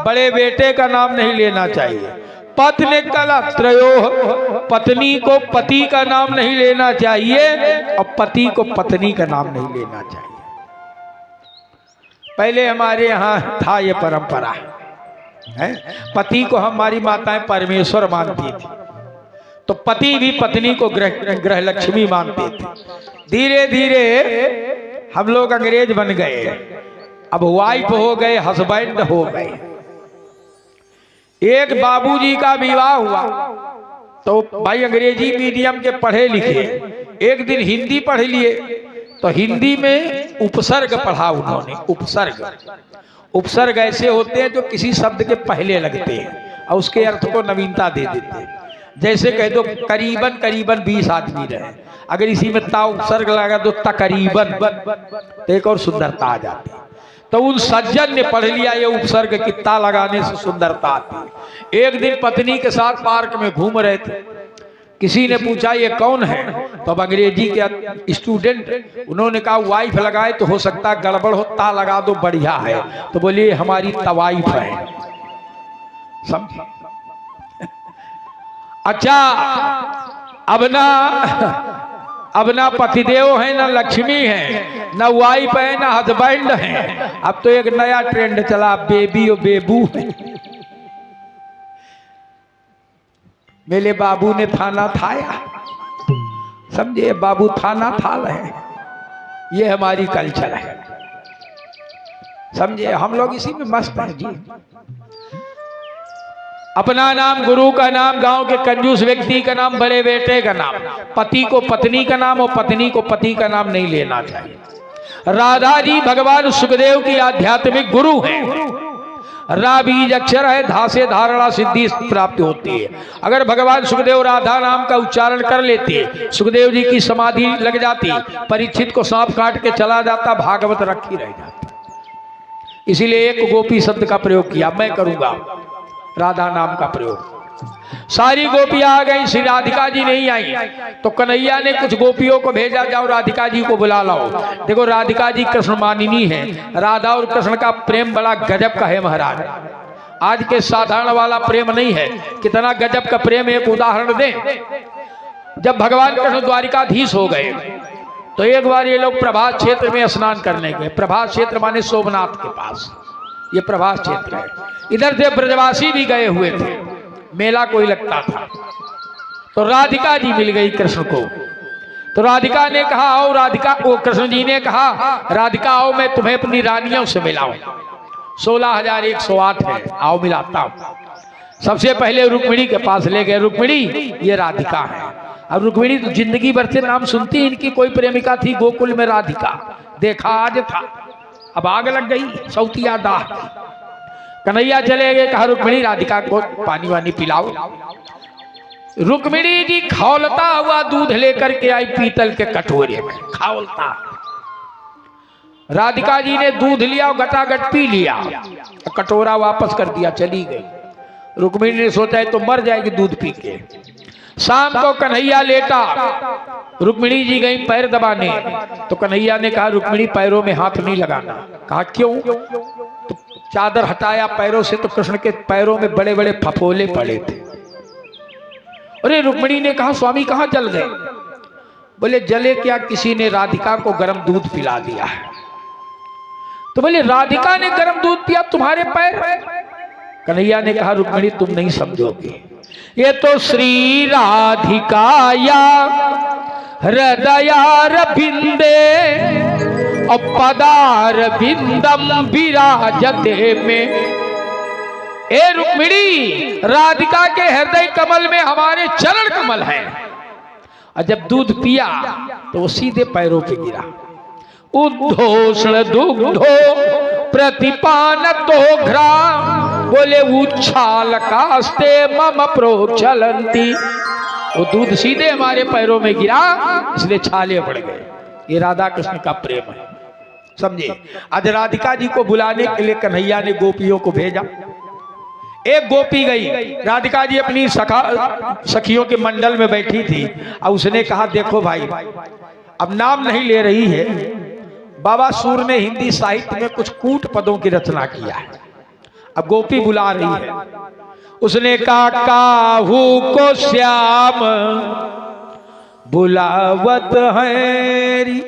बड़े बेटे का नाम नहीं लेना चाहिए। पत्नी कला त्रयो, पत्नी को पति का नाम नहीं लेना चाहिए और पति को पत्नी का नाम नहीं लेना चाहिए। पहले हमारे यहाँ था ये परंपरा है, पति को हमारी माताएं परमेश्वर मानती थी, तो पति भी पत्नी को ग्रह लक्ष्मी मानते थे। धीरे धीरे हम लोग अंग्रेज बन गए, अब वाइफ हो गए, हस्बैंड हो गए। एक बाबूजी का विवाह हुआ तो भाई अंग्रेजी मीडियम के पढ़े लिखे, एक दिन हिंदी पढ़ लिए, तो हिंदी में उपसर्ग पढ़ा उन्होंने। उपसर्ग ऐसे होते हैं जो किसी शब्द के पहले लगते हैं और उसके अर्थ को नवीनता दे देते हैं। जैसे कह दो करीबन करीबन 20 आदमी रहे, अगर इसी में ता उपसर्ग लगा दो तकरीबन, तो एक और सुंदरता आ जाती है। तो उन सज्जन ने पढ़ लिया ये उपसर्ग की ता लगाने से सुंदरता आती। एक दिन पत्नी के साथ पार्क में घूम रहे थे, किसी ने पूछा ये कौन है, तो अब अंग्रेजी के स्टूडेंट उन्होंने कहा वाइफ लगाए तो हो सकता गड़बड़ हो, ता लगा दो बढ़िया है, तो बोलिए हमारी तवाइफ है। समझ? अच्छा अब ना पतिदेव है, ना लक्ष्मी है, ना वाइफ है, ना हस्बैंड है, अब तो एक नया ट्रेंड चला बेबी और बेबू है। मेरे बाबू ने थाना थाया, समझे, बाबू थाना थाल है, ये हमारी कल्चर है। समझे, हम लोग इसी में मस्त हैं जी। अपना नाम, गुरु का नाम, गांव के कंजूस व्यक्ति का नाम, बड़े बेटे का नाम, पति को पत्नी का नाम और पत्नी को पति का नाम नहीं लेना चाहिए। राधा जी भगवान सुखदेव की आध्यात्मिक गुरु हैं। रा बीज अक्षर है, धा से धारणा सिद्धि प्राप्त होती है। अगर भगवान सुखदेव राधा नाम का उच्चारण कर लेते, सुखदेव जी की समाधि लग जाती, परीक्षित को सांप काट के चला जाता, भागवत रखी रह जाती। इसीलिए एक गोपी शब्द का प्रयोग किया, मैं करूंगा राधा नाम का प्रयोग। सारी गोपियां आ गई, श्री राधिका जी नहीं आई, तो कन्हैया ने कुछ गोपियों को भेजा, जाओ राधिका जी को बुला लाओ। देखो राधिका जी कृष्ण मानिनी है, राधा और कृष्ण का प्रेम बड़ा गजब का है महाराज। आज के साधारण वाला प्रेम नहीं है, कितना गजब का प्रेम। एक उदाहरण दें, जब भगवान कृष्ण द्वारिकाधीश हो गए तो एक बार ये लोग प्रभास क्षेत्र में स्नान करने गए। प्रभास क्षेत्र माने सोमनाथ के पास, ये प्रभास क्षेत्र है। इधर से ब्रजवासी भी गए हुए थे, मेला कोई लगता था, तो राधिका जी मिल गई कृष्ण को। तो राधिका ने कहा आओ, राधिका को कृष्ण जी ने कहा राधिका आओ, मैं तुम्हें अपनी रानियों से मिलाऊं। 16,108 है, आओ मिलाता हूं। सबसे पहले रुक्मिणी के पास ले गए, रुक्मिणी ये राधिका है। अब रुक्मिणी तो जिंदगी भर से नाम सुनती, इनकी कोई प्रेमिका थी गोकुल में राधिका, देखा आज था, अब आग लग गई सौतिया दाह। कन्हैया चले गए, कहा रुक्मिणी राधिका को पानी वानी पिलाओ। रुक्मिणी जी खौलता हुआ दूध लेकर के आई पीतल के कटोरे में, खौलता। राधिका जी ने दूध लिया, गटागट पी लिया, कटोरा वापस कर दिया, चली गई। रुक्मिणी ने सोचा है तो मर जाएगी दूध पी के। शाम को कन्हैया लेटा, रुक्मिणी जी गई पैर दबाने, तो कन्हैया ने कहा रुक्मिणी पैरों में हाथ नहीं लगाना। कहा क्यों? तो चादर हटाया पैरों से, तो कृष्ण के पैरों में बड़े बड़े फफोले पड़े थे। अरे रुक्मिणी ने कहा स्वामी कहाँ जल गए? बोले जले क्या, किसी ने राधिका को गर्म दूध पिला दिया है। तो बोले राधिका ने गर्म दूध पिया, तुम्हारे पैर? कन्हैया ने कहा रुक्मिणी तुम नहीं समझोगे, ये तो श्री राधिकाया हृदयार बिंदे और पदार बिंदम विराजते में। ए रुक्मिणी, राधिका के हृदय कमल में हमारे चरण कमल है। और जब दूध पिया तो वो सीधे पैरों पे गिरा। उद्धोष्ण दुग्धो प्रतिपान तो घ्रा, बोले उच्छाल कास्ते मम प्रोचलंती। वो दूध सीधे हमारे पैरों में गिरा, इसलिए छाले पड़ गए। ये राधा कृष्ण का प्रेम है, समझे। आज राधिका जी को बुलाने के लिए कन्हैया ने गोपियों को भेजा। एक गोपी गई, राधिका जी अपनी सखियों के मंडल में बैठी थी, और उसने कहा देखो भाई, अब नाम नहीं ले रही है, बाबा सूर ने हिंदी साहित्य में कुछ कूट पदों की रचना किया है, अब गोपी बुला रही है। उसने कहा काहू को श्याम बुलावत है री।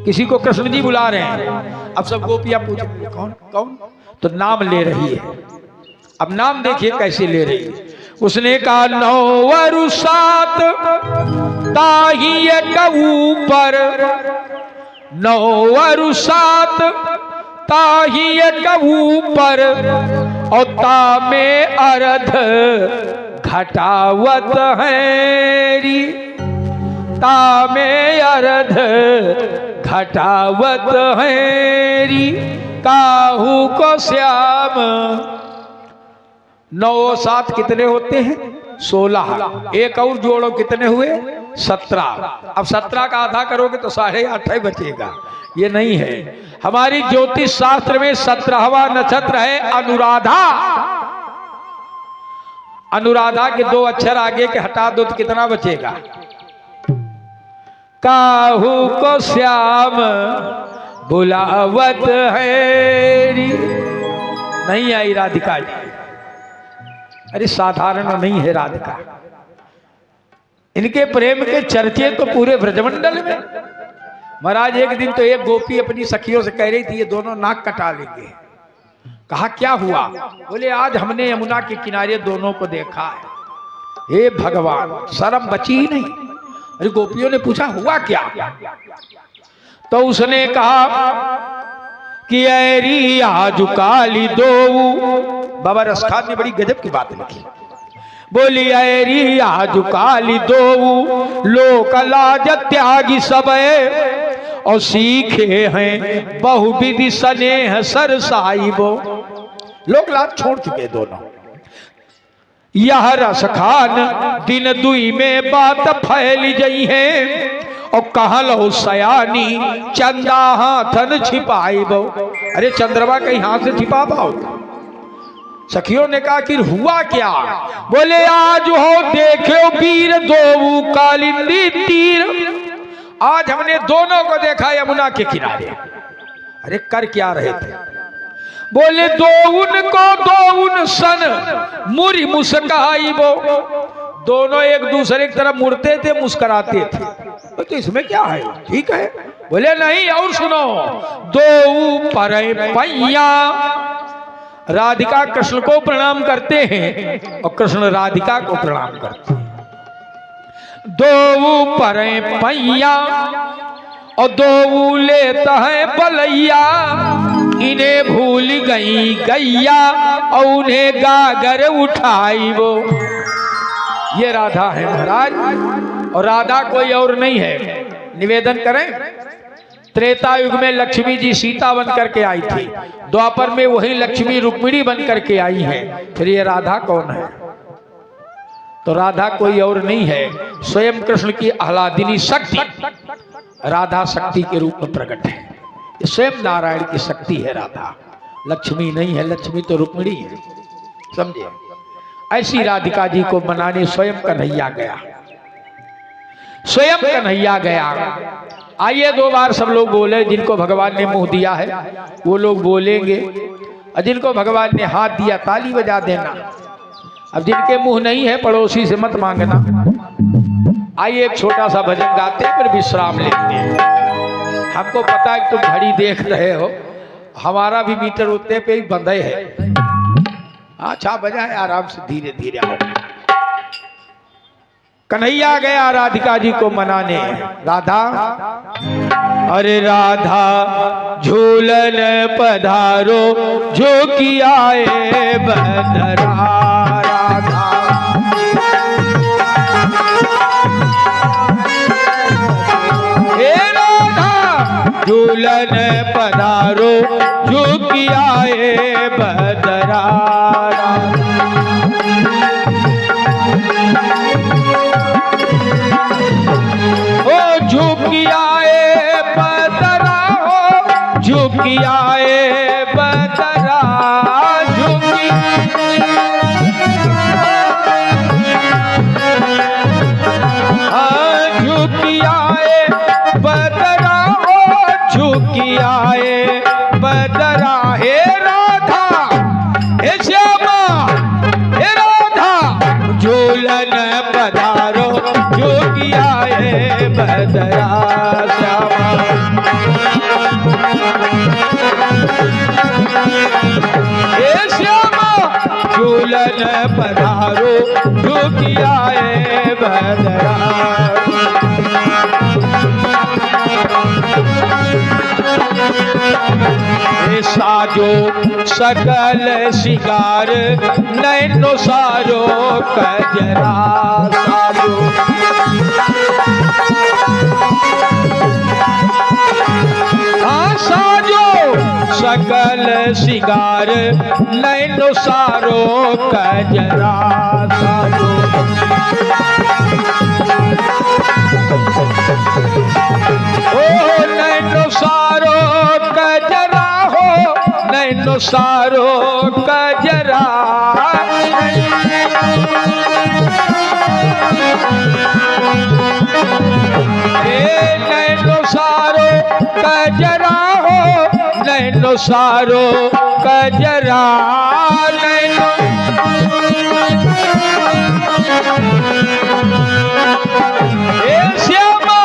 किसी को कृष्ण जी बुला रहे हैं। अब सब गोपियां पूछेंगे कौन कौन, तो नाम ले रही है। अब नाम देखिए कैसे ले रही है। उसने कहा 9 वरुसात ताही के ऊपर, 9 वरुसात ताही के ऊपर, और तामे अर्ध घटावत है री। तामे अर्ध घटावत है री, काहू को श्याम। 9 और 7 कितने होते हैं? 16। एक और जोड़ो कितने हुए? 17। अब 17 का आधा करोगे तो 8.5 बचेगा। ये नहीं है, हमारी ज्योतिष शास्त्र में 17वां नक्षत्र है अनुराधा। अनुराधा के 2 अक्षर आगे के हटा दो तो कितना बचेगा? काहू को श्याम बुलावत है री। नहीं आई राधिका जी। अरे साधारण नहीं है राधिका, इनके प्रेम के चर्चे तो पूरे ब्रजमंडल में। महाराज एक दिन तो एक गोपी अपनी सखियों से कह रही थी ये दोनों नाक कटा लेंगे। कहा क्या हुआ? बोले आज हमने यमुना के किनारे दोनों को देखा है। हे भगवान, शर्म बची ही नहीं। अरे गोपियों ने पूछा हुआ क्या? तो उसने कहा कि ऐरी आजू काली दो। बाबा रसखान ने बड़ी गजब की बात लिखी। बोली ऐरी आजू काली दो, लोक लाज त्यागी सबे, और सीखे हैं बहुविधि स्नेह सरसाइबो। लोग लाज छोड़ चुके दोनों। यह रसखान दिन दुई में बात फैल गई है, और कहलो सयानी चंदा हाथन छिपाइबो। अरे चंद्रमा कहीं हाथ से छिपा पाओ? सखियों ने कहा कि हुआ क्या? बोले आज हो देखो वीर दो कालिंदी तीर। आज हमने दोनों को देखा यमुना के किनारे। अरे कर क्या रहे थे? बोले दोउन को दोउन सन मुरी मुस्काई वो। दोनों एक दूसरे की तरफ मुड़ते थे, मुस्कुराते थे। तो इसमें क्या है? ठीक है। बोले नहीं, और सुनो। दो पर पैया, राधिका कृष्ण को प्रणाम करते हैं और कृष्ण राधिका को प्रणाम करते हैं। दो पर पैया और दो लेता है बलैया, इन्हें भूल गई गैया और उन्हें गागर उठाई वो। ये राधा है महाराज, और राधा कोई और नहीं है। निवेदन करें, त्रेता युग में लक्ष्मी जी सीता बन करके आई थी, द्वापर में वही लक्ष्मी रुक्मिणी बन करके आई है, फिर ये राधा कौन है? तो राधा कोई और नहीं है, स्वयं कृष्ण की आह्लादिनी शक्ति राधा शक्ति के रूप में प्रकट है। ये स्वयं नारायण की शक्ति है राधा, लक्ष्मी नहीं है। लक्ष्मी तो रुक्मिणी है, समझे? ऐसी राधिका जी को मनाने स्वयं कन्हैया गया, स्वयं कन्हैया गया। आइए दो बार सब लोग बोले, जिनको भगवान ने मुंह दिया है वो लोग बोलेंगे, और जिनको भगवान ने हाथ दिया ताली बजा देना। अब जिनके मुंह नहीं है पड़ोसी से मत मांगना। आइए एक छोटा सा भजन गाते हैं, फिर विश्राम लेते हैं। हमको पता है कि तुम घड़ी देख रहे हो, हमारा भी मीटर उतने पे ही बंधे है। अच्छा बजाए, आराम से धीरे धीरे आओ। कन्हैया गया राधिका जी को मनाने। राधा, अरे राधा झूलन पधारो जो कि आए बंदरा। राधा हे राधा झूलन पधारो जो कि आए बंदरा। झुकी आए बदरा हो, झुकी आए बदरा, झुकी झुकी आए बदरा हो, झुकी आए बदरा। हे राधा हे श्यामा हे राधा झूलन पधारो झुकी आए बदरा। श्यामा हे श्यामा झूलन पधारो झुकी आए बदरा। साजो सकल शिकार नैनो सारो कजरा। साजो साजो सकल शिकार नैनो सारो कजरा। साजो ओ नैनो सारो कजरा हो, नैनो सारो कजरा। नैनो सारो कजरा हो, नैनो सारो कजरा। नैनो हे श्यामा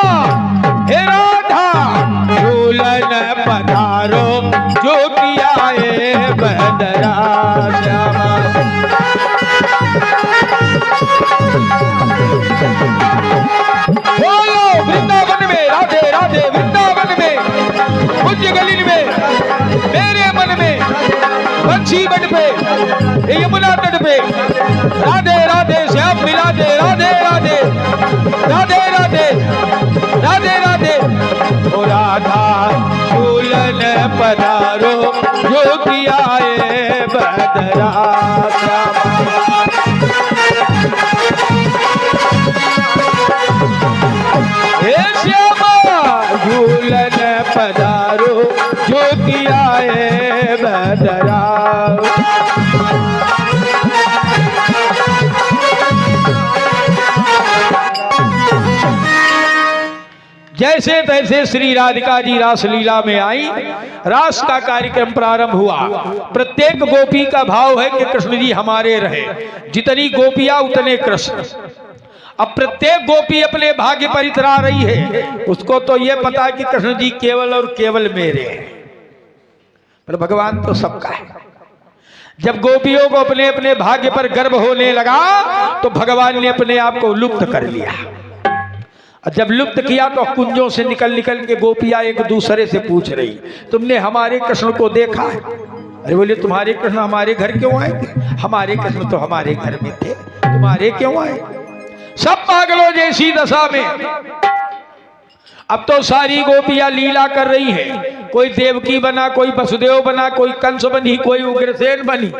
हे राधा झूलन पधारो जो कि आए बदरा। श्यामा बोलो वृंदावन में राधे राधे, वृंदावन में पूज्य गली में, मेरे मन में बंसी बन पे, यमुना तट पे राधे राधे श्याम मिला दे। राधे राधे राधे राधे राधे राधे। ओ राधा झूलन पधारो जो कि आए बदरा। हे श्यामा झूलन पधारो जो कि आए बदरा। जैसे तैसे श्री राधिका जी रासलीला में आई, रास का कार्यक्रम प्रारंभ हुआ। प्रत्येक गोपी का भाव है कि कृष्ण जी हमारे रहे, जितनी गोपियां उतने कृष्ण। अब प्रत्येक गोपी अपने भाग्य पर इतरा रही है, उसको तो ये पता है कि कृष्ण जी केवल और केवल मेरे हैं, पर भगवान तो सबका है। जब गोपियों को अपने अपने भाग्य पर गर्व होने लगा तो भगवान ने अपने आप को लुप्त कर लिया। जब लुप्त किया तो कुंजों से निकल निकल के गोपियां एक दूसरे से पूछ रही, तुमने हमारे कृष्ण को देखा है? अरे बोले तुम्हारे कृष्ण हमारे घर क्यों आए थे? हमारे कृष्ण तो हमारे घर में थे, तुम्हारे क्यों आए? सब पागलों जैसी दशा में अब तो सारी गोपियां लीला कर रही हैं। कोई देवकी बना, कोई वसुदेव बना, कोई कंस बनी, कोई उग्रसेन बनी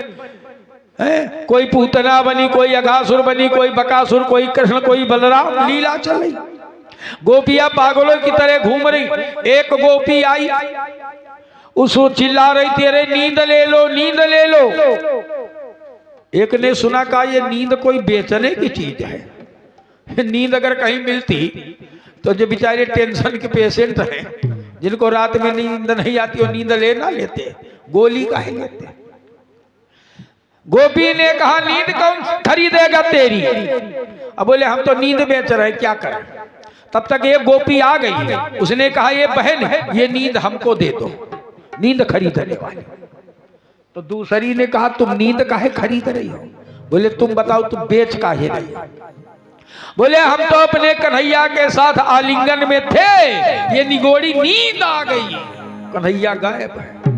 है, कोई पूतना बनी, कोई अघासुर बनी, कोई बकासुर, कोई कृष्ण, कोई बलराम। लीला चल रही, गोपियां पागलों की तरह घूम रही। एक गोपी आई, उसको चिल्ला रही थी, अरे नींद ले लो, नींद ले लो। एक ने सुना, कहा ये नींद कोई बेचने की चीज है, नींद अगर कहीं मिलती तो जो बेचारे टेंशन के पेशेंट हैं, जिनको रात में नींद नहीं आती, वो नींद लेना लेते, गोली काहे लेते। गोपी ने कहा, नींद कौन खरीदेगा तेरी? अब बोले हम तो नींद बेच रहे, क्या करें? तब तक एक गोपी आ गई, उसने कहा, ये बहन, ये नींद हमको दे दो, नींद खरीदने वाली। तो दूसरी ने कहा, तुम नींद काहे खरीद रही हो? बोले तुम बताओ, तुम बेच काहे रही? बोले हम तो अपने कन्हैया के साथ आलिंगन में थे, ये निगोड़ी नींद आ गई, कन्हैया गायब है।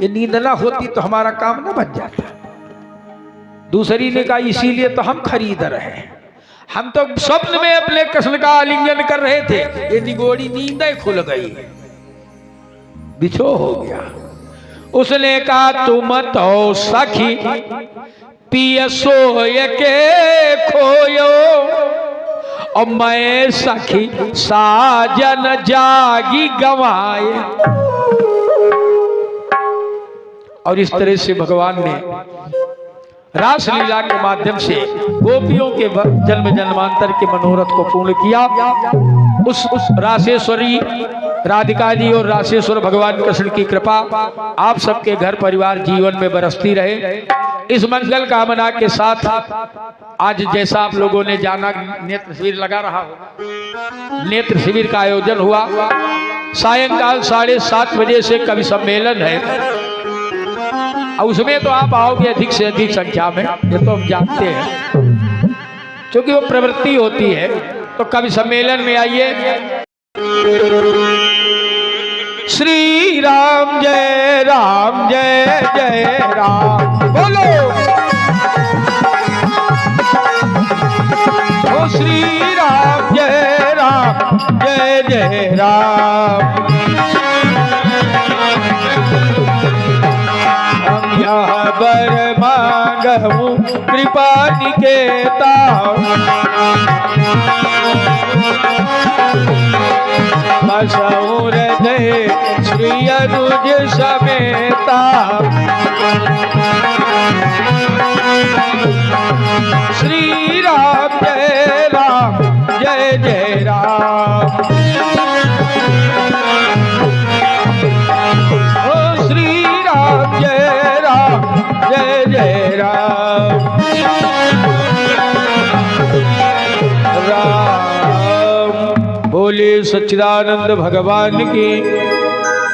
ये नींद ना होती तो हमारा काम ना बन जाता। दूसरी ने कहा, इसीलिए तो हम खरीद रहे हैं, हम तो स्वप्न में अपने कृष्ण का आलिंगन कर रहे थे, ये निगोड़ी नींद खुल गई, बिछो हो गया। उसने कहा, तुम तो सखी पिय सोय के खोयो, और मैं सखी साजन जागी गवाए। और इस तरह से भगवान ने रासलीला के माध्यम से गोपियों के जन्म जन्मांतर के मनोरथ को पूर्ण किया। उस रासेश्वरी राधिका जी और रासेश्वर भगवान कृष्ण की कृपा आप सबके घर परिवार जीवन में बरसती रहे। इस मंगल कामना के साथ आज जैसा आप लोगों ने जाना, नेत्र शिविर लगा रहा होगा, नेत्र शिविर का आयोजन हुआ। सायंकाल 7:30 बजे से कवि सम्मेलन है, और उसमें तो आप आओगे अधिक से अधिक संख्या में, ये तो हम जानते हैं, क्योंकि वो प्रवृत्ति होती है। तो कवि सम्मेलन में आइए। श्री राम जय राम, जय जय राम बोलो। ओ श्री राम जय राम, जय जय राम। हम यहाँ बर मांगहूँ कृपा निकेता, बसऊँ हृदय श्री अनुज समेता। श्री राम जय राम, जय जय राम। ओ श्री राम जय राम, जय जय राम। राम बोले सच्चिदानंद भगवान की,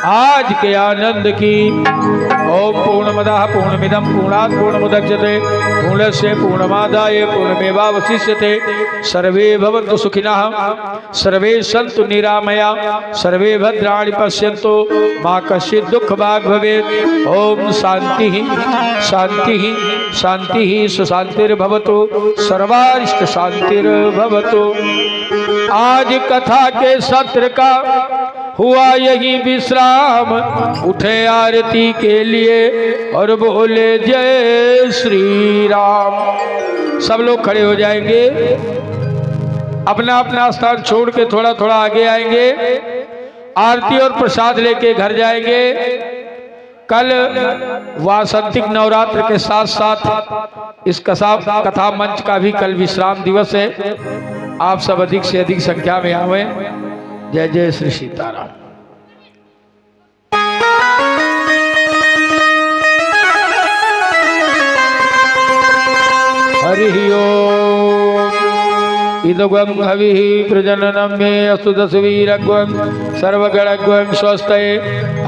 आज के आनंद की। ओम पूर्णमदः पूर्णमिदं पूर्णात् पूर्णमुदच्यते पूर्णस्य पूर्णमादाय पूर्णमेवावशिष्यते। सर्वे भवन्तु सुखिनः, सर्वे सन्तु निरामया, सर्वे भद्राणि पश्यन्तु, मा कश्चित् दुःखभाग् भवेत्। ओम शांति शांति शांति सुशांतिर्भवतु, सर्वारिष्ट शांतिर्भवतु। आज कथा के सत्र का हुआ यही विश्राम, उठे आरती के लिए और बोले जय श्री राम। सब लोग खड़े हो जाएंगे, अपना अपना स्थान छोड़ के थोड़ा थोड़ा आगे आएंगे, आरती और प्रसाद लेके घर जाएंगे। कल वासंतिक नवरात्र के साथ साथ इस कथा मंच का भी कल विश्राम दिवस है। आप सब अधिक से अधिक संख्या में आवे। जय जय श्री सीताराम। हरि ओम। इदगं हविः प्रजननं मे अस्तु दशवीरग्वं सर्वगणग्वं स्वस्तये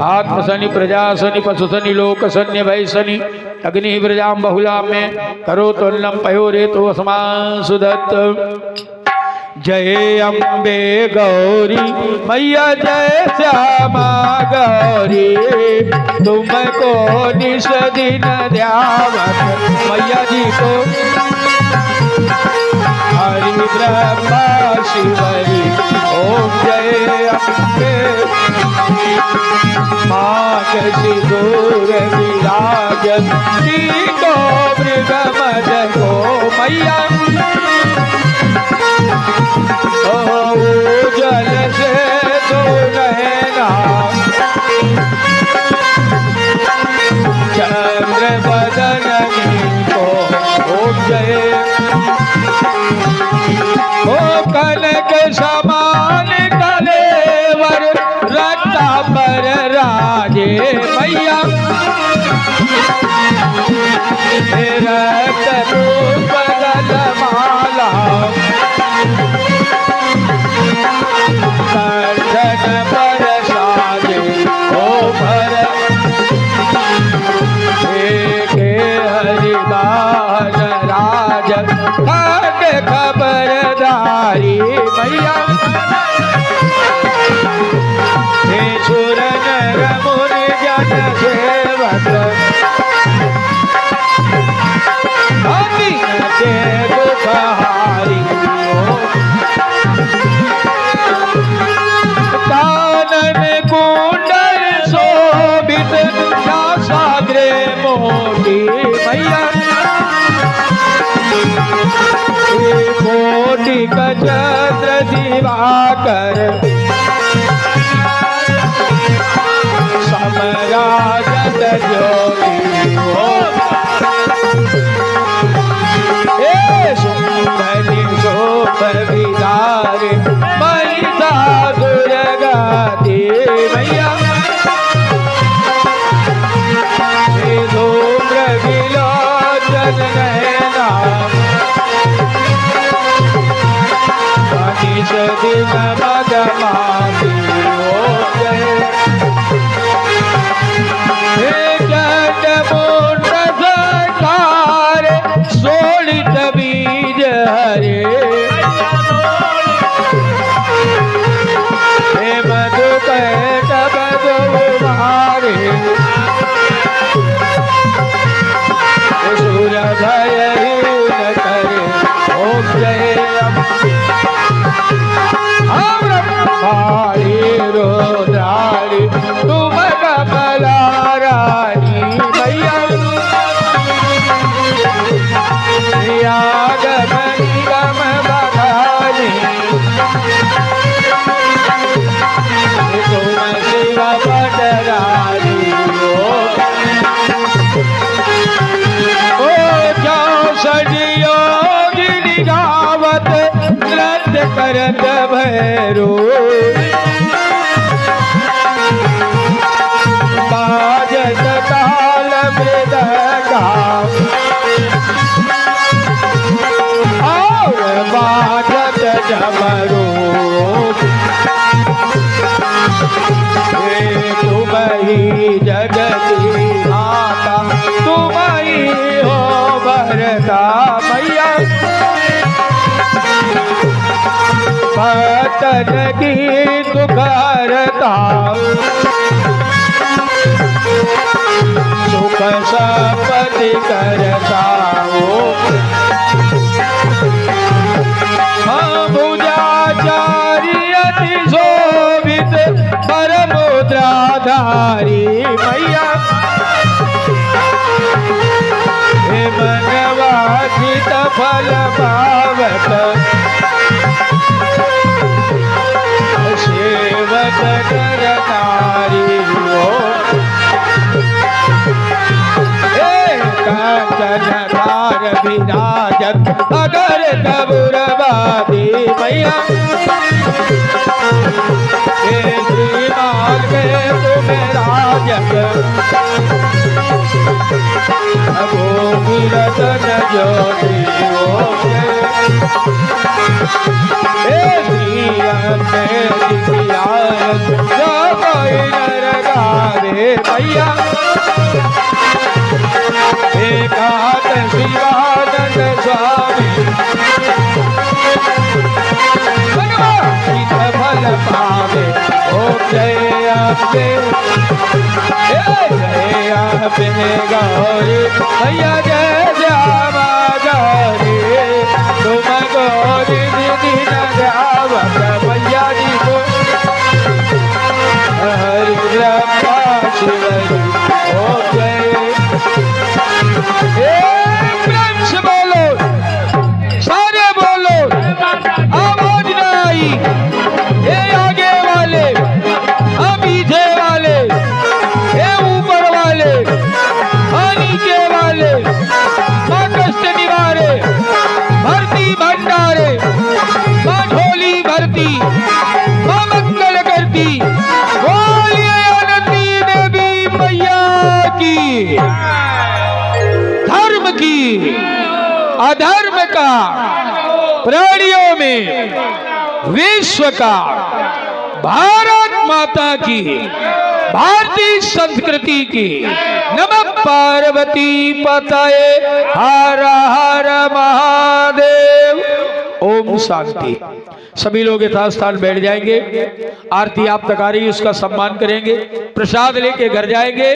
आत्मसनि प्रजासनि पशुसनि लोकसन्य भैसनि अग्नि प्रजां बहुलां मे करोतु अन्नं पयोरेतो अस्मान् सुदत्त। जय अम्बे गौरी मैया जय श्यामा गौरी, तुमको निश दिन ध्यावत मैया जी को हरि ब्रह्मा शिवरी। ओम जय अम्बे माग सिंदूर विराजत को मृगमद को मैया, जल से तो नैना चंद्र बदन को। ओम जय ओ कनक समान कलेवर रत्ता पर राजे मैया, रक्त बदल माला कर्धन पर साजे। ओ भर हरिबान राज खग खबरदारी मैया, हे सुर नर मुनि जन सेवक के दुखहारी। कानन कुंडल शोभित साग्रे मोटी मैया, कोटि चंद्र दिवाकर समराजत ज्योति। सुंदरी शोभ विदारे महिषासुर गाती मैया, धूम्र विलोचन नैना मनीष दिन मदमाती। मुंड सरकार सोलित बीज हरे, हे मधु कैट बधु मारे, सुर भय न करे। ओम जय रुद्राणी तुम कमला रानी मैया, गम बखानी तुम शिव पटरानी। ओ जाओ सजियो गिरी गावत नृत्य करत भैरो, बाजत ताल मृदंगा और बाजत डमरू। तुम ही जगती माता तुम ही हो भरता मैया, भक्तन की दुख हरता सुख संपत्ति करता। भुजाचार्य अति शोभित परमुद्राधारी मैया, हे मनवांछित फल पावत सेवक नर नारी। कंचन धार विराजत अगर कबूरवादी मैया, श्रीमान में तुम राजत गोविरतन ज्योति। नर गावे मैया, एकांत शिवानंद स्वामी धर्म की अधर्म का, प्राणियों में विश्व का, भारत माता की, भारतीय संस्कृति की। नमः पार्वती पतये हर हर महादेव। ओम शांति। सभी लोग यथास्थान बैठ जाएंगे। आरती आप तक आ रही है, उसका सम्मान करेंगे। प्रसाद लेके घर जाएंगे।